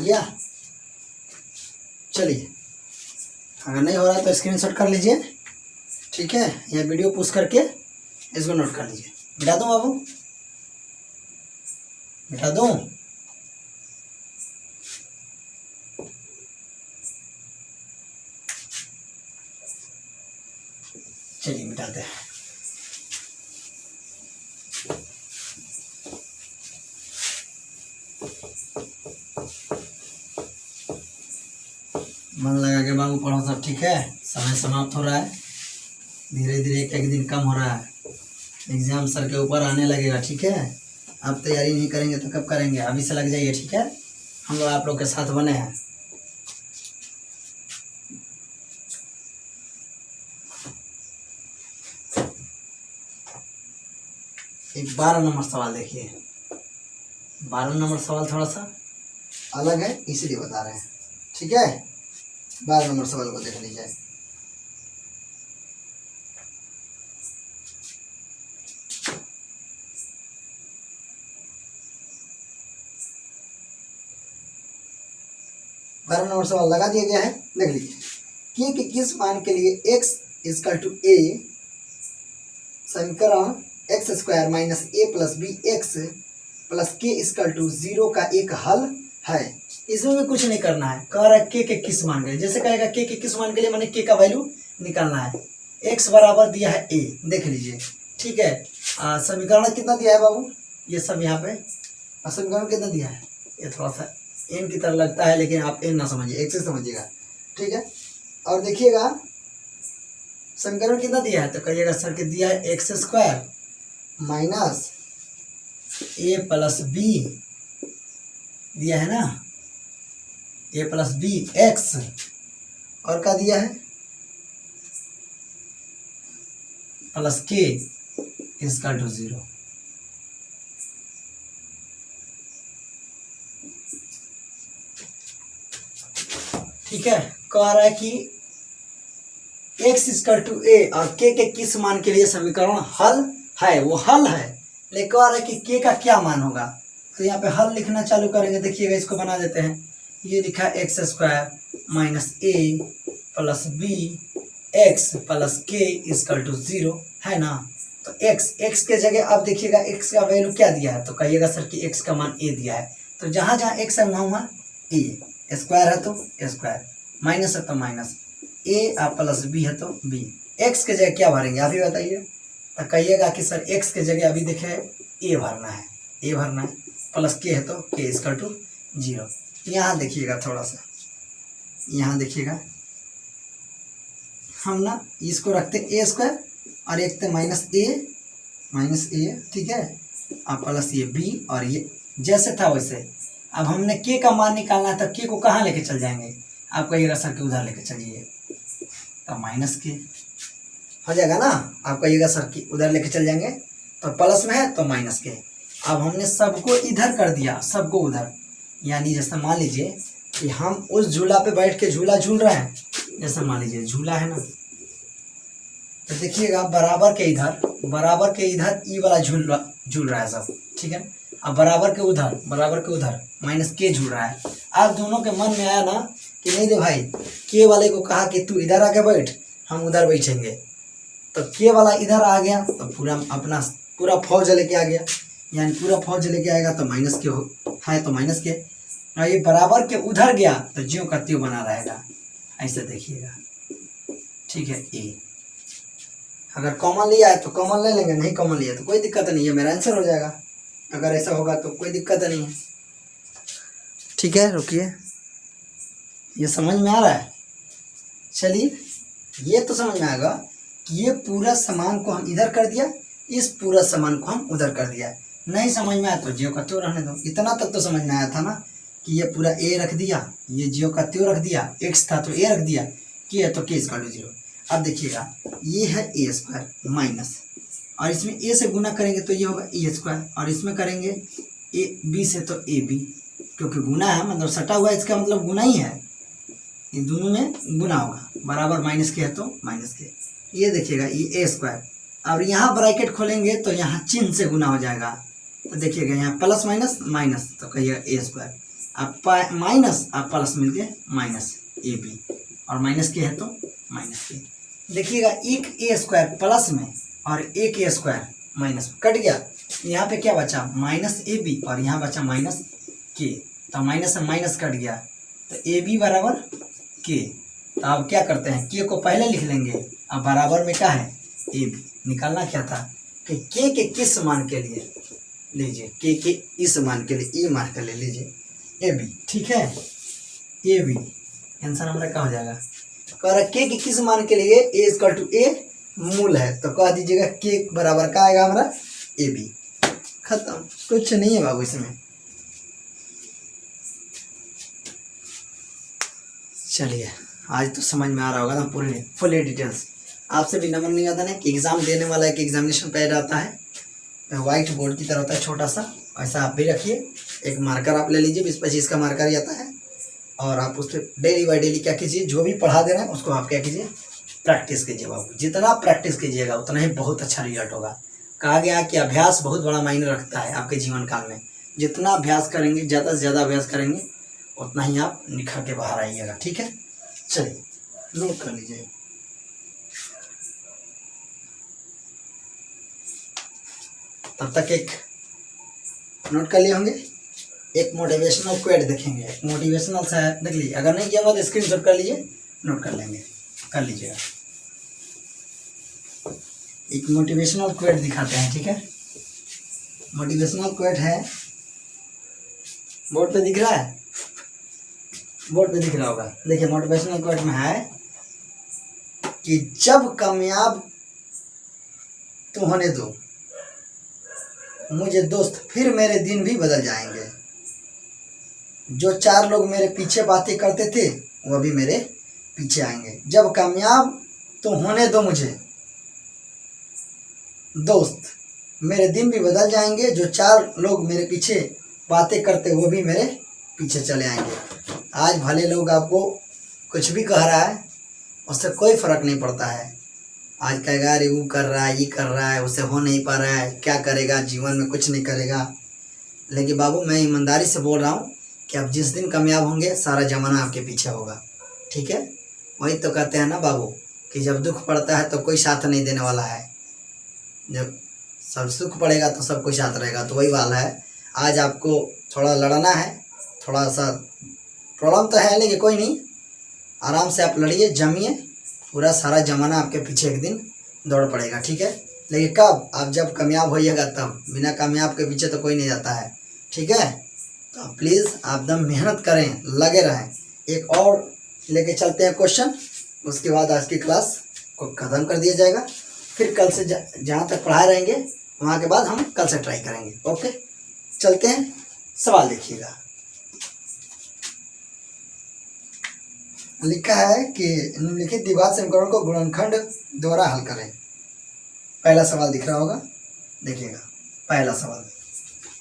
गया? चलिए, अगर नहीं हो रहा है तो स्क्रीनशॉट कर लीजिए, ठीक है, या वीडियो पुश करके इसको नोट कर लीजिए। मिटा दूं बाबू, मिटा दूं? चलिए मिटाते हैं। मन लगा के बाबू पढ़ो, सब ठीक है। समय समाप्त हो रहा है, धीरे धीरे एक दिन कम हो रहा है, एग्जाम सर के ऊपर आने लगेगा, ठीक है। आप तैयारी नहीं करेंगे तो कब करेंगे? अभी से लग जाइए, ठीक है। हम लोग आप लोग के साथ बने हैं। एक 12 नंबर सवाल देखिए। 12 नंबर सवाल थोड़ा सा अलग है, इसलिए बता रहे हैं, ठीक है। 12 नंबर सवाल को देख लीजिए। बारह नंबर सवाल लगा दिया गया है, देख लीजिए। के किस मान के लिए x इक्वल टू a समीकरण एक्स स्क्वायर माइनस ए प्लस बी एक्स प्लस के इक्वल टू 0 का एक हल है। इसमें भी कुछ नहीं करना है, कह रहा है के किस मान के लिए। जैसे कहेगा के किस मान के लिए, मैंने के का वैल्यू निकालना है। x बराबर दिया है a, देख लीजिए, ठीक है। समीकरण कितना दिया है बाबू? ये सब यहाँ पे समीकरण कितना दिया है? ये थोड़ा सा एन की तरह लगता है, लेकिन आप एन ना समझिए, एक से समझिएगा, ठीक है। और देखिएगा समीकरण कितना दिया है, तो कहिएगा सर के दिया है एक्स स्क्वायर माइनस ए प्लस बी दिया है ना, ए प्लस बी एक्स, और क्या दिया है? प्लस के इक्वल टू 0। ठीक है, कह रहा है कि x इक्वल टू a और के किस मान के लिए समीकरण हल है, वो हल है, लेकिन कह रहा है कि k का क्या मान होगा। तो यहाँ पे हल लिखना चालू करेंगे, देखिएगा, इसको बना देते हैं। ये लिखा है एक्स स्क्वायर माइनस ए प्लस बी एक्स प्लस के इक्वल टू 0 है ना। तो x के जगह अब देखिएगा x का वैल्यू क्या दिया है, तो कहिएगा सर कि x का मान a दिया है। तो जहाँ जहाँ x है वहाँ a, स्क्वायर है तो स्क्वायर, माइनस है तो माइनस, a प्लस b है तो b। x के जगह क्या भरेंगे आप ही बताइए। तो कहिएगा कि सर x के जगह अभी देखे a भरना है, a भरना है, प्लस k है तो k इक्वल टू 0। यहाँ देखिएगा, थोड़ा सा यहाँ देखिएगा, हम ना इसको रखते a स्क्वायर और एक तो माइनस ए, ठीक है, और प्लस ये b, और ये जैसे था वैसे। अब हमने k का मान निकालना है, तो k को कहाँ लेके चल जाएंगे? आप कहिएगा सर के उधर लेके चलिए, तो माइनस के हो जाएगा ना। आप कहिएगा सर कि उधर लेके चल जाएंगे, तो प्लस में है तो माइनस के। अब हमने सबको इधर कर दिया, सबको उधर, यानी जैसे मान लीजिए कि हम उस झूला पे बैठ के झूला झूल रहे हैं, जैसे मान लीजिए झूला है ना, तो देखिएगा बराबर के इधर ई वाला झूल रहा है सब, ठीक है। अब बराबर के उधर माइनस के झूल रहा है। आप दोनों के मन में आया ना कि नहीं दे भाई, के वाले को कहा कि तू इधर आके बैठ, हम उधर बैठेंगे, तो के वाला इधर आ गया, तो पूरा फौज लेके आ गया, यानी पूरा फौज लेके आएगा तो माइनस के है तो माइनस के, और ये बराबर के उधर गया तो ज्यों का त्यों बना रहेगा, ऐसे देखिएगा, ठीक है। ए अगर कॉमन लिया है तो कॉमन ले लेंगे, नहीं कॉमन लिया तो कोई दिक्कत नहीं है, मेरा आंसर हो जाएगा। अगर ऐसा होगा तो कोई दिक्कत नहीं है, ठीक है। रुकिए, ये समझ में आ रहा है? चलिए, ये तो समझ में आएगा कि ये पूरा सामान को हम इधर कर दिया, इस पूरा सामान को हम उधर कर दिया। नहीं समझ में आया तो ज्यों का त्यों रहने दो। इतना तक तो समझ में आया था ना कि ये पूरा ए रख दिया, ये ज्यों का त्यों रख दिया, एक्स था तो ए रख दिया, के है तो के इक्वल टू 0। अब देखिएगा, ये है ए स्क्वायर माइनस, और इसमें ए से गुना करेंगे तो ये होगा ए स्क्वायर, और इसमें करेंगे ए बी से तो ए बी, क्योंकि गुना है मतलब सटा हुआ है, इसका मतलब गुना ही है, ये दोनों में गुना होगा, बराबर माइनस के है तो माइनस के। ये देखिएगा ये ए स्क्वायर, अब यहाँ ब्रैकेट खोलेंगे तो यहाँ चिन्ह से गुना हो जाएगा, तो देखिएगा यहाँ प्लस माइनस माइनस, तो कहिएगा ए स्क्वायर। आप माइनस आप प्लस मिलके माइनस ए बी, और माइनस के है तो माइनस के। देखिएगा एक ए स्क्वायर प्लस में और एक ए स्क्वायर माइनस में कट गया, यहाँ पे क्या बचा माइनस ए बी, और यहाँ बचा माइनस के, तो माइनस से माइनस कट गया, तो ए बी बराबर के। तो अब क्या करते हैं, के को पहले लिख लेंगे, अब बराबर में क्या है ए बी। निकालना क्या था कि के किस मान के लिए लीजिए, के इस मान के लिए, ई मान के लिए लीजिए ए बी, ठीक है। ए बी आंसर हमारा क्या हो जाएगा, कह रहा के किस मान के लिए ए इक्वल टू ए मूल है, तो कह दीजिएगा के बराबर का आएगा हमारा ए बी। खत्म, कुछ नहीं है बाबू इसमें। चलिए आज तो समझ में आ रहा होगा ना पूरी फुल डिटेल्स। आपसे भी नंबर नहीं आता ना कि एग्जाम देने वाला एक एग्जामिनेशन पैड आता है, व्हाइट बोर्ड की तरह होता है छोटा सा, ऐसा आप भी रखिए। एक मार्कर आप ले लीजिए, 20-25 का मार्कर ही आता है, और आप उस पर डेली बाई डेली क्या कीजिए, जो भी पढ़ा दे रहे हैं उसको आप क्या कीजिए, प्रैक्टिस कीजिए बाबू। जितना आप प्रैक्टिस कीजिएगा उतना ही बहुत अच्छा रिजल्ट होगा। कहा गया कि अभ्यास बहुत बड़ा मायने रखता है आपके जीवन काल में। जितना अभ्यास करेंगे, ज़्यादा से ज़्यादा अभ्यास करेंगे, उतना ही आप निखर के बाहर आइएगा, ठीक है। चलिए नोट कर लीजिए। तब तक एक नोट कर लिए होंगे, एक मोटिवेशनल क्वेट देखेंगे, एक मोटिवेशनल सा है, देख लीजिए। अगर नहीं किया हुआ तो स्क्रीनशॉट कर लीजिए, नोट कर लेंगे, कर लीजिएगा। एक मोटिवेशनल क्वेट दिखाते हैं, ठीक है। मोटिवेशनल क्वेट है, बोर्ड पे दिख रहा है, बोर्ड पे दिख रहा होगा। देखिए मोटिवेशनल क्वेट में है कि जब कामयाब तो होने दो मुझे दोस्त, फिर मेरे दिन भी बदल जाएंगे। जो 4 लोग मेरे पीछे बातें करते थे वो भी मेरे पीछे आएंगे। जब कामयाब तो होने दो मुझे दोस्त, मेरे दिन भी बदल जाएंगे। जो 4 लोग मेरे पीछे बातें करते वो भी मेरे पीछे चले आएंगे। आज भले लोग आपको कुछ भी कह रहा है, उससे कोई फर्क नहीं पड़ता है। आज कहेगा अरे वो कर रहा है, ये कर रहा है, उसे हो नहीं पा रहा है, क्या करेगा, जीवन में कुछ नहीं करेगा। लेकिन बाबू मैं ईमानदारी से बोल रहा हूँ कि आप जिस दिन कामयाब होंगे सारा ज़माना आपके पीछे होगा, ठीक है। वही तो कहते हैं ना बाबू कि जब दुख पड़ता है तो कोई साथ नहीं देने वाला है, जब सब सुख पड़ेगा तो सब कोई साथ रहेगा। तो वही वाला है। आज आपको थोड़ा लड़ना है, थोड़ा सा प्रॉब्लम तो है, लेकिन कोई नहीं, आराम से आप लड़िए, जमिए, पूरा सारा ज़माना आपके पीछे एक दिन दौड़ पड़ेगा, ठीक है। लेकिन कब, आप जब कामयाब होइएगा तब। बिना कामयाब के पीछे तो कोई नहीं जाता है, ठीक है। तो प्लीज़ आप दम मेहनत करें, लगे रहें। एक और लेके चलते हैं क्वेश्चन, उसके बाद आज की क्लास को ख़त्म कर दिया जाएगा। फिर कल से जहाँ तक पढ़ाए रहेंगे वहाँ के बाद हम कल से ट्राई करेंगे, ओके। चलते हैं, सवाल देखिएगा। लिखा है कि निम्नलिखित द्विघात समीकरण को गुणनखंड द्वारा हल करें। पहला सवाल दिख रहा होगा, देखिएगा। पहला सवाल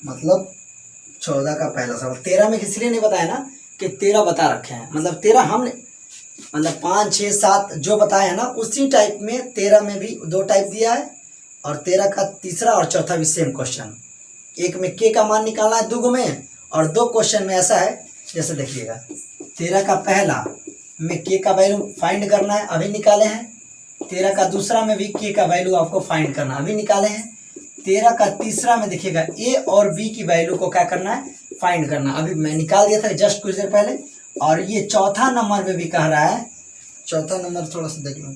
मतलब 14 का पहला सवाल। 13 में इसलिए नहीं बताया ना कि 13 बता रखे हैं, मतलब 13 हमने मतलब 5, 6, 7 जो बताया है ना, उसी टाइप में 13 में भी 2 टाइप दिया है, और 13 का तीसरा और चौथा भी सेम क्वेश्चन। एक में के का मान निकालना है 2 में, और 2 क्वेश्चन में ऐसा है, जैसे देखिएगा 13 का पहला में के का वैल्यू फाइंड करना है, अभी निकाले हैं। 13 का दूसरा में भी के का वैल्यू आपको फाइंड करना, अभी निकाले हैं। 13 का तीसरा में देखिएगा ए और बी की वैल्यू को क्या करना है, फाइंड करना, अभी मैं निकाल दिया था जस्ट कुछ देर पहले। और ये चौथा नंबर में भी कह रहा है, चौथा नंबर थोड़ा सा देख लो,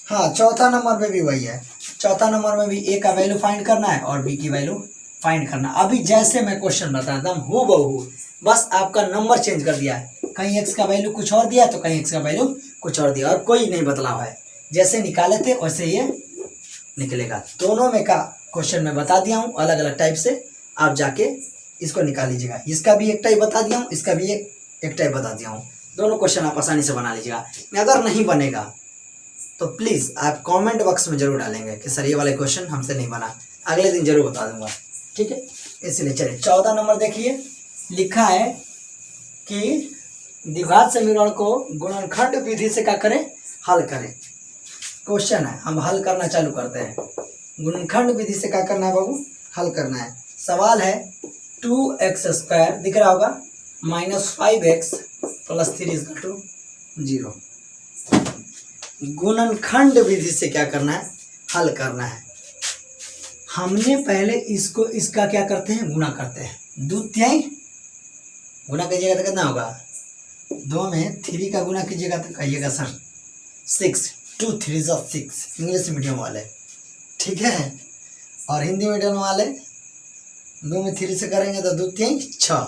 हाँ चौथा नंबर में भी वही है। चौथा नंबर में भी ए का वैल्यू फाइंड करना है और बी की वैल्यू फाइंड करना। अभी जैसे मैं क्वेश्चन बताता हूँ हूबहू, बस आपका नंबर चेंज कर दिया है, कहीं एक्स का वैल्यू कुछ और दिया तो कहीं एक्स का वैल्यू कुछ और दिया, और कोई नहीं बदलाव है। जैसे निकाले थे वैसे ये निकलेगा। दोनों में का क्वेश्चन मैं बता दिया हूँ अलग अलग टाइप से, आप जाके इसको निकाल लीजिएगा। इसका भी एक टाइप बता दिया हूँ, इसका भी एक टाइप बता दिया हूँ। दोनों क्वेश्चन आप आसानी से बना लीजिएगा। अगर नहीं बनेगा तो प्लीज़ आप कमेंट बॉक्स में जरूर डालेंगे कि सर ये वाले क्वेश्चन हमसे नहीं बना, अगले दिन जरूर बता दूंगा, ठीक है। इसलिए चलिए 14 नंबर देखिए, लिखा है कि द्विघात समीकरण को गुणनखंड विधि से क्या करें, हल करें। क्वेश्चन है, हम हल करना चालू करते हैं। गुणनखंड विधि से क्या करना है बाबू, हल करना है। सवाल है 2x² दिख रहा होगा -5x plus 3 is equal to 0। गुणनखंड विधि से क्या करना है, हल करना है। हमने पहले इसको इसका क्या करते हैं, गुणा करते हैं। 2 तिहाई गुणा कीजिएगा तो कितना होगा, 2 में 3 का गुणा कीजिएगा तो कहिएगा सर 6, 2 3 जा 6, इंग्लिश मीडियम वाले, ठीक है। और हिंदी मीडियम वाले 2 में 3 से करेंगे तो 2 3 6,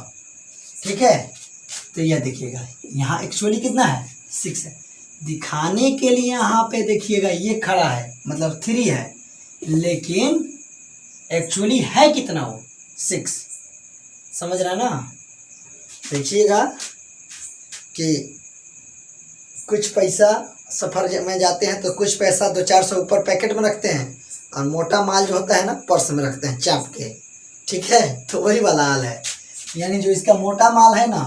ठीक है। तो यह देखिएगा यहाँ एक्चुअली कितना है, 6 है। दिखाने के लिए यहाँ पे देखिएगा ये खड़ा है, मतलब 3 है, लेकिन एक्चुअली है कितना, वो 6। समझ रहा ना। देखिएगा कि कुछ पैसा सफ़र में जाते हैं तो कुछ पैसा 200-400 ऊपर पैकेट में रखते हैं, और मोटा माल जो होता है ना पर्स में रखते हैं चाप के, ठीक है। तो वही वाला हाल है, यानी जो इसका मोटा माल है ना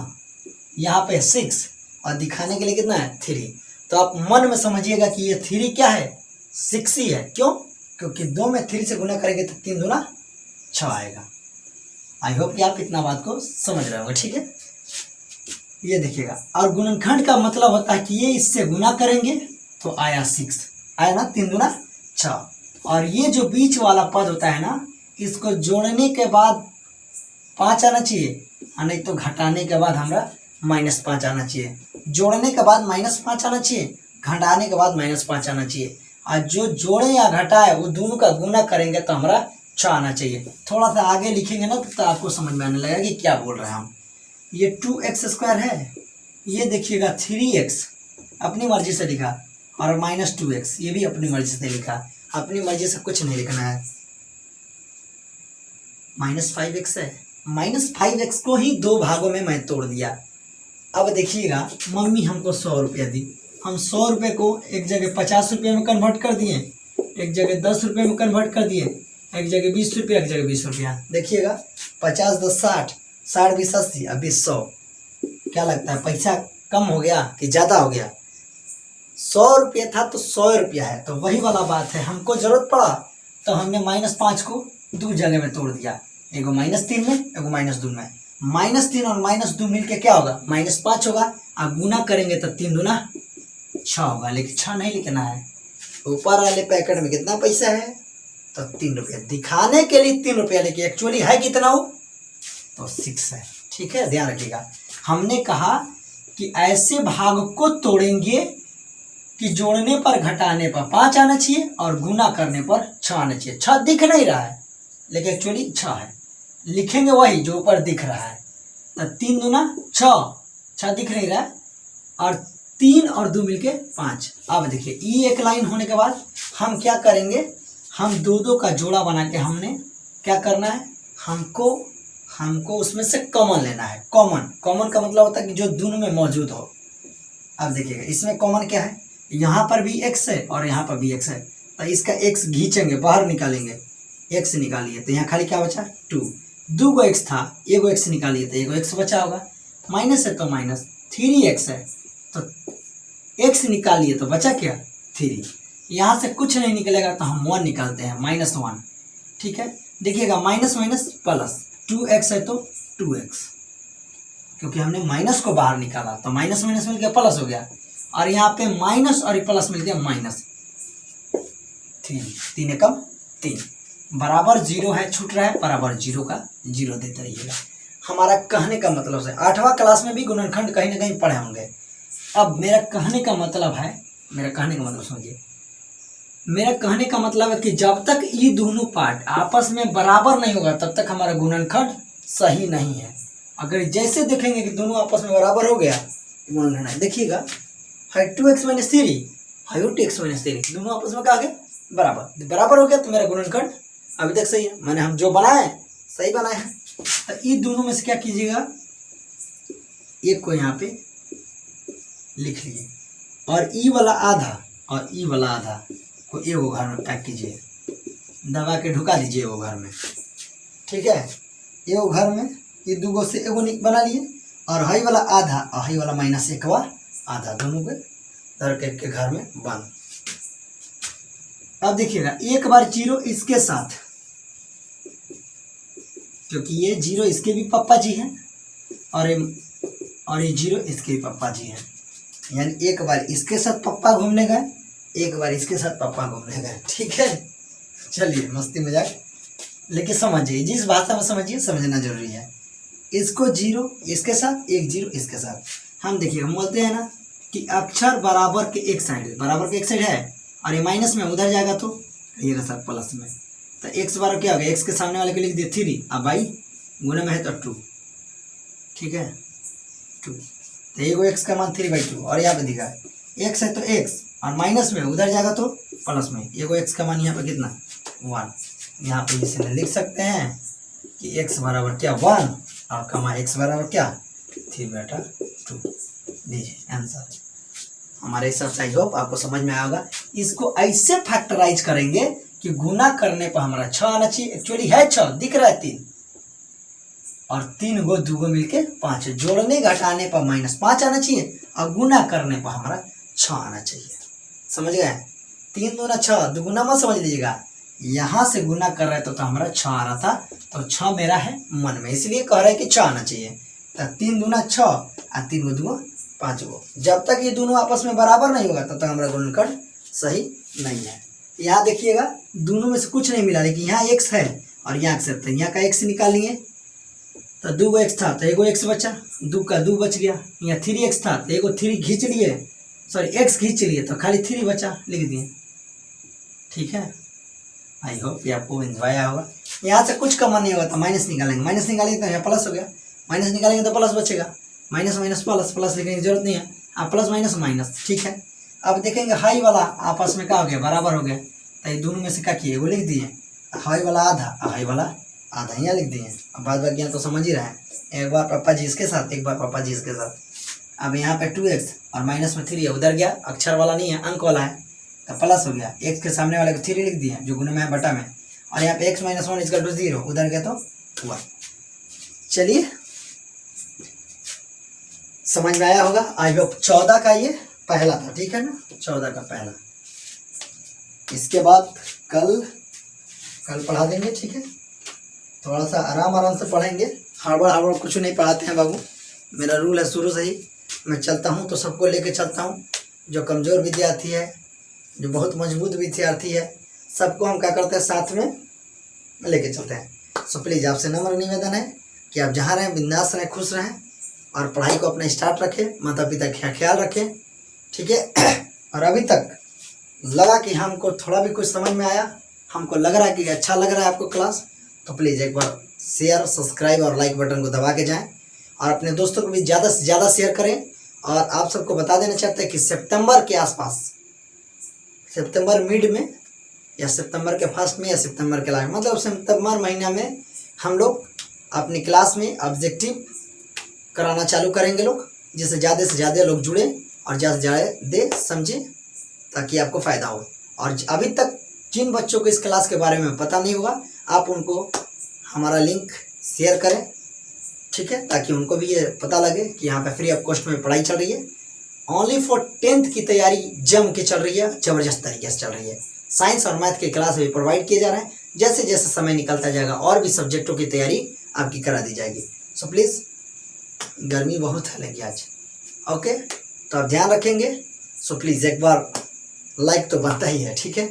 यहाँ पे 6 और दिखाने के लिए कितना है 3। तो आप मन में समझिएगा कि ये 3 क्या है, 6 ही है। क्यों, क्योंकि 2 में 3 से गुना करेंगे तो 3 दूना 6 आएगा। आई होप कि आप इतना बात को समझ रहे होंगे, ठीक है। ये देखिएगा, और गुणनखंड का मतलब होता है कि ये इससे गुना करेंगे तो आया 6, आया ना, 3 दूना 6। और ये जो बीच वाला पद होता है ना, इसको जोड़ने के बाद 5 आना चाहिए, और नहीं तो घटाने के बाद हमारा -5 आना चाहिए। जोड़ने के बाद -5 आना चाहिए, घटाने के बाद -5 आना चाहिए। और जो जोड़े या घटाए वो दोनों का गुना करेंगे तो हमारा 6 आना चाहिए। थोड़ा सा आगे लिखेंगे ना तो आपको समझ में आने लगेगा कि क्या बोल रहे हैं हम। ये 2x² है, ये देखिएगा 3x अपनी मर्जी से लिखा, और -2x ये भी अपनी मर्जी से लिखा। अपनी मर्जी से कुछ नहीं लिखना है। -5x है, -5x को ही 2 भागों में मैं तोड़ दिया। अब देखिएगा, मम्मी हमको 100 रुपया दी, हम 100 रुपये को एक जगह 50 रुपये में कन्वर्ट कर दिए, एक जगह 10 रुपये में कन्वर्ट कर दिए, एक जगह 20 रुपया, एक जगह 20 रुपया। देखिएगा 50 10 60, 60 20 80, अभी 100। क्या लगता है पैसा कम हो गया कि ज़्यादा हो गया? 100 रुपया था तो 100 रुपया है। तो वही वाला बात है, हमको ज़रूरत पड़ा तो हमने -5 को 2 जगह में तोड़ दिया, एगो -3 में, एगो -2 में। -3 और -2 मिलके क्या होगा, -5 होगा। और गुना करेंगे तो 3 दूना 6 होगा, लेकिन 6 नहीं लिखना है। ऊपर वाले पैकेट में कितना पैसा है, तो 3 रुपया। दिखाने के लिए 3 रुपया, लेकिन एक्चुअली है कितना हो, तो 6 है, ठीक है। ध्यान रखिएगा, हमने कहा कि ऐसे भाग को तोड़ेंगे कि जोड़ने पर घटाने पर 5 आना चाहिए और गुना करने पर 6 आना चाहिए। 6 दिख नहीं रहा है, लेकिन एक्चुअली 6 है। लिखेंगे वही जो ऊपर दिख रहा है, तो 3 दूना 6, 6 दिख नहीं रहा है, और 3 और 2 मिलके 5। अब देखिए, ये एक लाइन होने के बाद हम क्या करेंगे, हम 2 का जोड़ा बना के हमने क्या करना है, हमको उसमें से कॉमन लेना है। कॉमन का मतलब होता है कि जो दोनों में मौजूद हो। अब देखिएगा, इसमें कॉमन क्या है, यहाँ पर भी x है और यहाँ पर भी x है, तो इसका x घींचेंगे, बाहर निकालेंगे, x निकालिए तो यहाँ खाली क्या बचा, 2। 2 को x था, एगो x निकालिए तो एगो x बचा होगा। माइनस है तो माइनस, 3x है तो x निकालिए तो बचा क्या, 3। यहाँ से कुछ नहीं निकलेगा तो हम 1 निकालते हैं, -1, ठीक है। देखिएगा, माइनस माइनस प्लस, 2x है तो 2x, क्योंकि हमने माइनस को बाहर निकाला तो माइनस माइनस मिल गया प्लस हो गया, और यहाँ पे माइनस और प्लस मिल गया -3। 3 एकम 3 बराबर 0 है, छूट रहा है, बराबर 0 का 0 देते रहिएगा। हमारा कहने का मतलब है, 8वां क्लास में भी गुणनखंड कहीं ना कहीं पढ़े होंगे। अब मेरा कहने का मतलब समझिए, मेरा कहने का मतलब है कि जब तक ये दोनों पार्ट आपस में बराबर नहीं होगा तब तक हमारा गुणनखंड सही नहीं है। अगर जैसे देखेंगे कि दोनों आपस में बराबर हो गया, गुणनखंड है। देखिएगा, है 2x - 3, है 2x - 3, दोनों आपस में क्या आ गया, बराबर हो गया, तो मेरा गुणनखंड अभी तक सही है। मैंने हम जो बनाए सही बनाए हैं। तो ये दोनों में से क्या कीजिएगा, एक को यहाँ पे लिख लीजिए, और ई वाला आधा और ई वाला आधा को एगो घर में पैक कीजिए, दबा के ढुका दीजिए एगो घर में, ठीक है। एगो घर में ये 2 से एगो बना लिए, और हाई वाला आधा और हाई वाला -1 आधा, दोनों के धर के घर में बंद। अब देखिएगा, एक बार 0 इसके साथ, क्योंकि ये 0 इसके भी पापा जी हैं और ये और ये 0 इसके पापा जी हैं, यानी एक बार इसके साथ पापा घूमने गए, एक बार इसके साथ पापा घूमने गए। ठीक है, चलिए मस्ती मजाक, लेकिन समझिए, जिस भाषा में समझिए समझना जरूरी है। इसको 0 इसके साथ, एक 0 इसके साथ। हम देखिए, हम बोलते हैं ना कि अक्षर बराबर के एक साइड, बराबर के एक साइड है और ये माइनस में उधर जाएगा तो कहिएगा सर प्लस में। तो एक्स बराबर क्या होगा, एक्स के सामने वाले को लिख दिए 3, अब बाई गुने में है तो 2। ठीक है, 2, तो एगो एक्स का मान 3/2 और यहाँ पे दिखा है एक्स है तो एक्स और माइनस में उधर जाएगा तो प्लस में। एगो एक्स का मान यहाँ पे कितना 1। यहाँ पे इसे लिख सकते हैं कि एक्स बराबर क्या 1 और कमा एक्स बराबर क्या 3/2। दीजिए आंसर। हमारे हिसाब से आई होप आपको समझ में आएगा। इसको ऐसे फैक्टराइज करेंगे कि गुना करने पर हमारा 6 आना चाहिए। एक्चुअली है 6, दिख रहा है 3 और 3 को 2 को मिलके 5, जोड़ने घटाने पर -5 आना चाहिए और गुना करने पर हमारा 6 आना चाहिए। समझ गए, 3 दूना 6, दुगुना मत समझ लीजिएगा, यहाँ से गुना कर रहे तो हमारा 6 आ रहा था, तो 6 मेरा है मन में, इसलिए कह रहे हैं कि 6 आना चाहिए। तो 3 दूना 6 और 3 को 2 5 को, जब तक ये दोनों आपस में बराबर नहीं होगा तब तक हमारा गुणनखंड सही नहीं है। यहाँ देखिएगा दोनों में से कुछ नहीं मिला, लेकिन यहाँ x है और यहाँ x है, तो यहाँ का x निकालिए तो 2 x था तो एगो x बचा, 2 का 2 बच गया। यहाँ 3x था तो एगो 3 खींच लिए, सॉरी x खींच लिए तो खाली 3 बचा, लिख दिए। ठीक है, आई होप ये आपको एंजॉय आया होगा। यहाँ से कुछ कमा नहीं होगा तो माइनस निकालेंगे, माइनस निकालेंगे तो यहाँ प्लस हो गया, माइनस निकालेंगे तो प्लस बचेगा, माइनस माइनस प्लस, प्लस लिखने की जरूरत नहीं है, आप प्लस माइनस माइनस। ठीक है, अब देखेंगे हाई वाला आपस में क्या हो गया, बराबर हो गया, तो ये दोनों में से क्या किए, वो लिख दिए, हाई वाला आधा और हाई वाला आधा, यहाँ लिख दिए। अब बाद बाकी तो समझ ही रहे हैं, एक बार पापा जी इसके साथ, एक बार पापा जी इसके साथ। अब यहाँ पे 2x और माइनस में 3 है, उधर गया, अक्षर वाला नहीं है अंक वाला है, तो प्लस हो गया। x के सामने वाले को 3 लिख दिया जो गुने में है बटा में, और यहाँ पे x - 1 इसका 0, उधर गया तो 1। चलिए समझ में आया होगा आई होप। 14 का ये पहला था, ठीक है ना, 14 का पहला। इसके बाद कल पढ़ा देंगे। ठीक है, थोड़ा सा आराम से पढ़ेंगे, हड़बड़ कुछ नहीं पढ़ाते हैं बाबू। मेरा रूल है शुरू से ही, मैं चलता हूँ तो सबको लेके चलता हूँ। जो कमज़ोर विद्यार्थी है, जो बहुत मजबूत विद्यार्थी है, सबको हम क्या करते हैं, साथ में लेके चलते हैं। सो प्लीज़ आपसे नम्र निवेदन है कि आप जहाँ रहें बिंदास रहें, खुश रहें और पढ़ाई को अपना स्टार्ट रखें, माता पिता का ख्याल रखें। ठीक है, और अभी तक लगा कि हमको थोड़ा भी कुछ समझ में आया, हमको लग रहा है कि अच्छा लग रहा है आपको क्लास, तो प्लीज़ एक बार शेयर, सब्सक्राइब और लाइक बटन को दबा के जाएं और अपने दोस्तों को भी ज़्यादा से ज़्यादा शेयर करें। और आप सबको बता देना चाहते हैं कि सितंबर के आसपास, सितंबर मिड में या सितंबर के फर्स्ट में या सितंबर के लास्ट, मतलब सितंबर महीना में हम लोग अपनी क्लास में ऑब्जेक्टिव कराना चालू करेंगे लोग, जिससे ज़्यादा से ज़्यादा लोग जुड़े और ज़्यादा से ज़्यादा समझें, ताकि आपको फ़ायदा हो। और अभी तक जिन बच्चों को इस क्लास के बारे में पता नहीं होगा, आप उनको हमारा लिंक शेयर करें। ठीक है, ताकि उनको भी ये पता लगे कि यहाँ पे फ्री ऑफ कॉस्ट में पढ़ाई चल रही है। ओनली फॉर 10th की तैयारी जम के चल रही है, ज़बरदस्त तरीके से चल रही है। साइंस और मैथ के क्लास भी प्रोवाइड किए जा रहे हैं, जैसे जैसे समय निकलता जाएगा और भी सब्जेक्टों की तैयारी आपकी करा दी जाएगी। सो प्लीज़, गर्मी बहुत है लेकिन आज, ओके, तो आप ध्यान रखेंगे। सो प्लीज़ एक बार लाइक तो बनता ही है, ठीक है,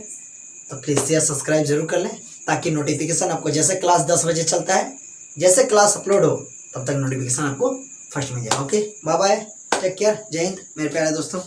तो प्लीज़ शेयर सब्सक्राइब जरूर कर लें, ताकि नोटिफिकेशन आपको, जैसे क्लास 10 बजे चलता है, जैसे क्लास अपलोड हो तब तक नोटिफिकेशन आपको फर्स्ट मिल जाए। Okay, bye bye, take care, जय हिंद मेरे प्यारे दोस्तों।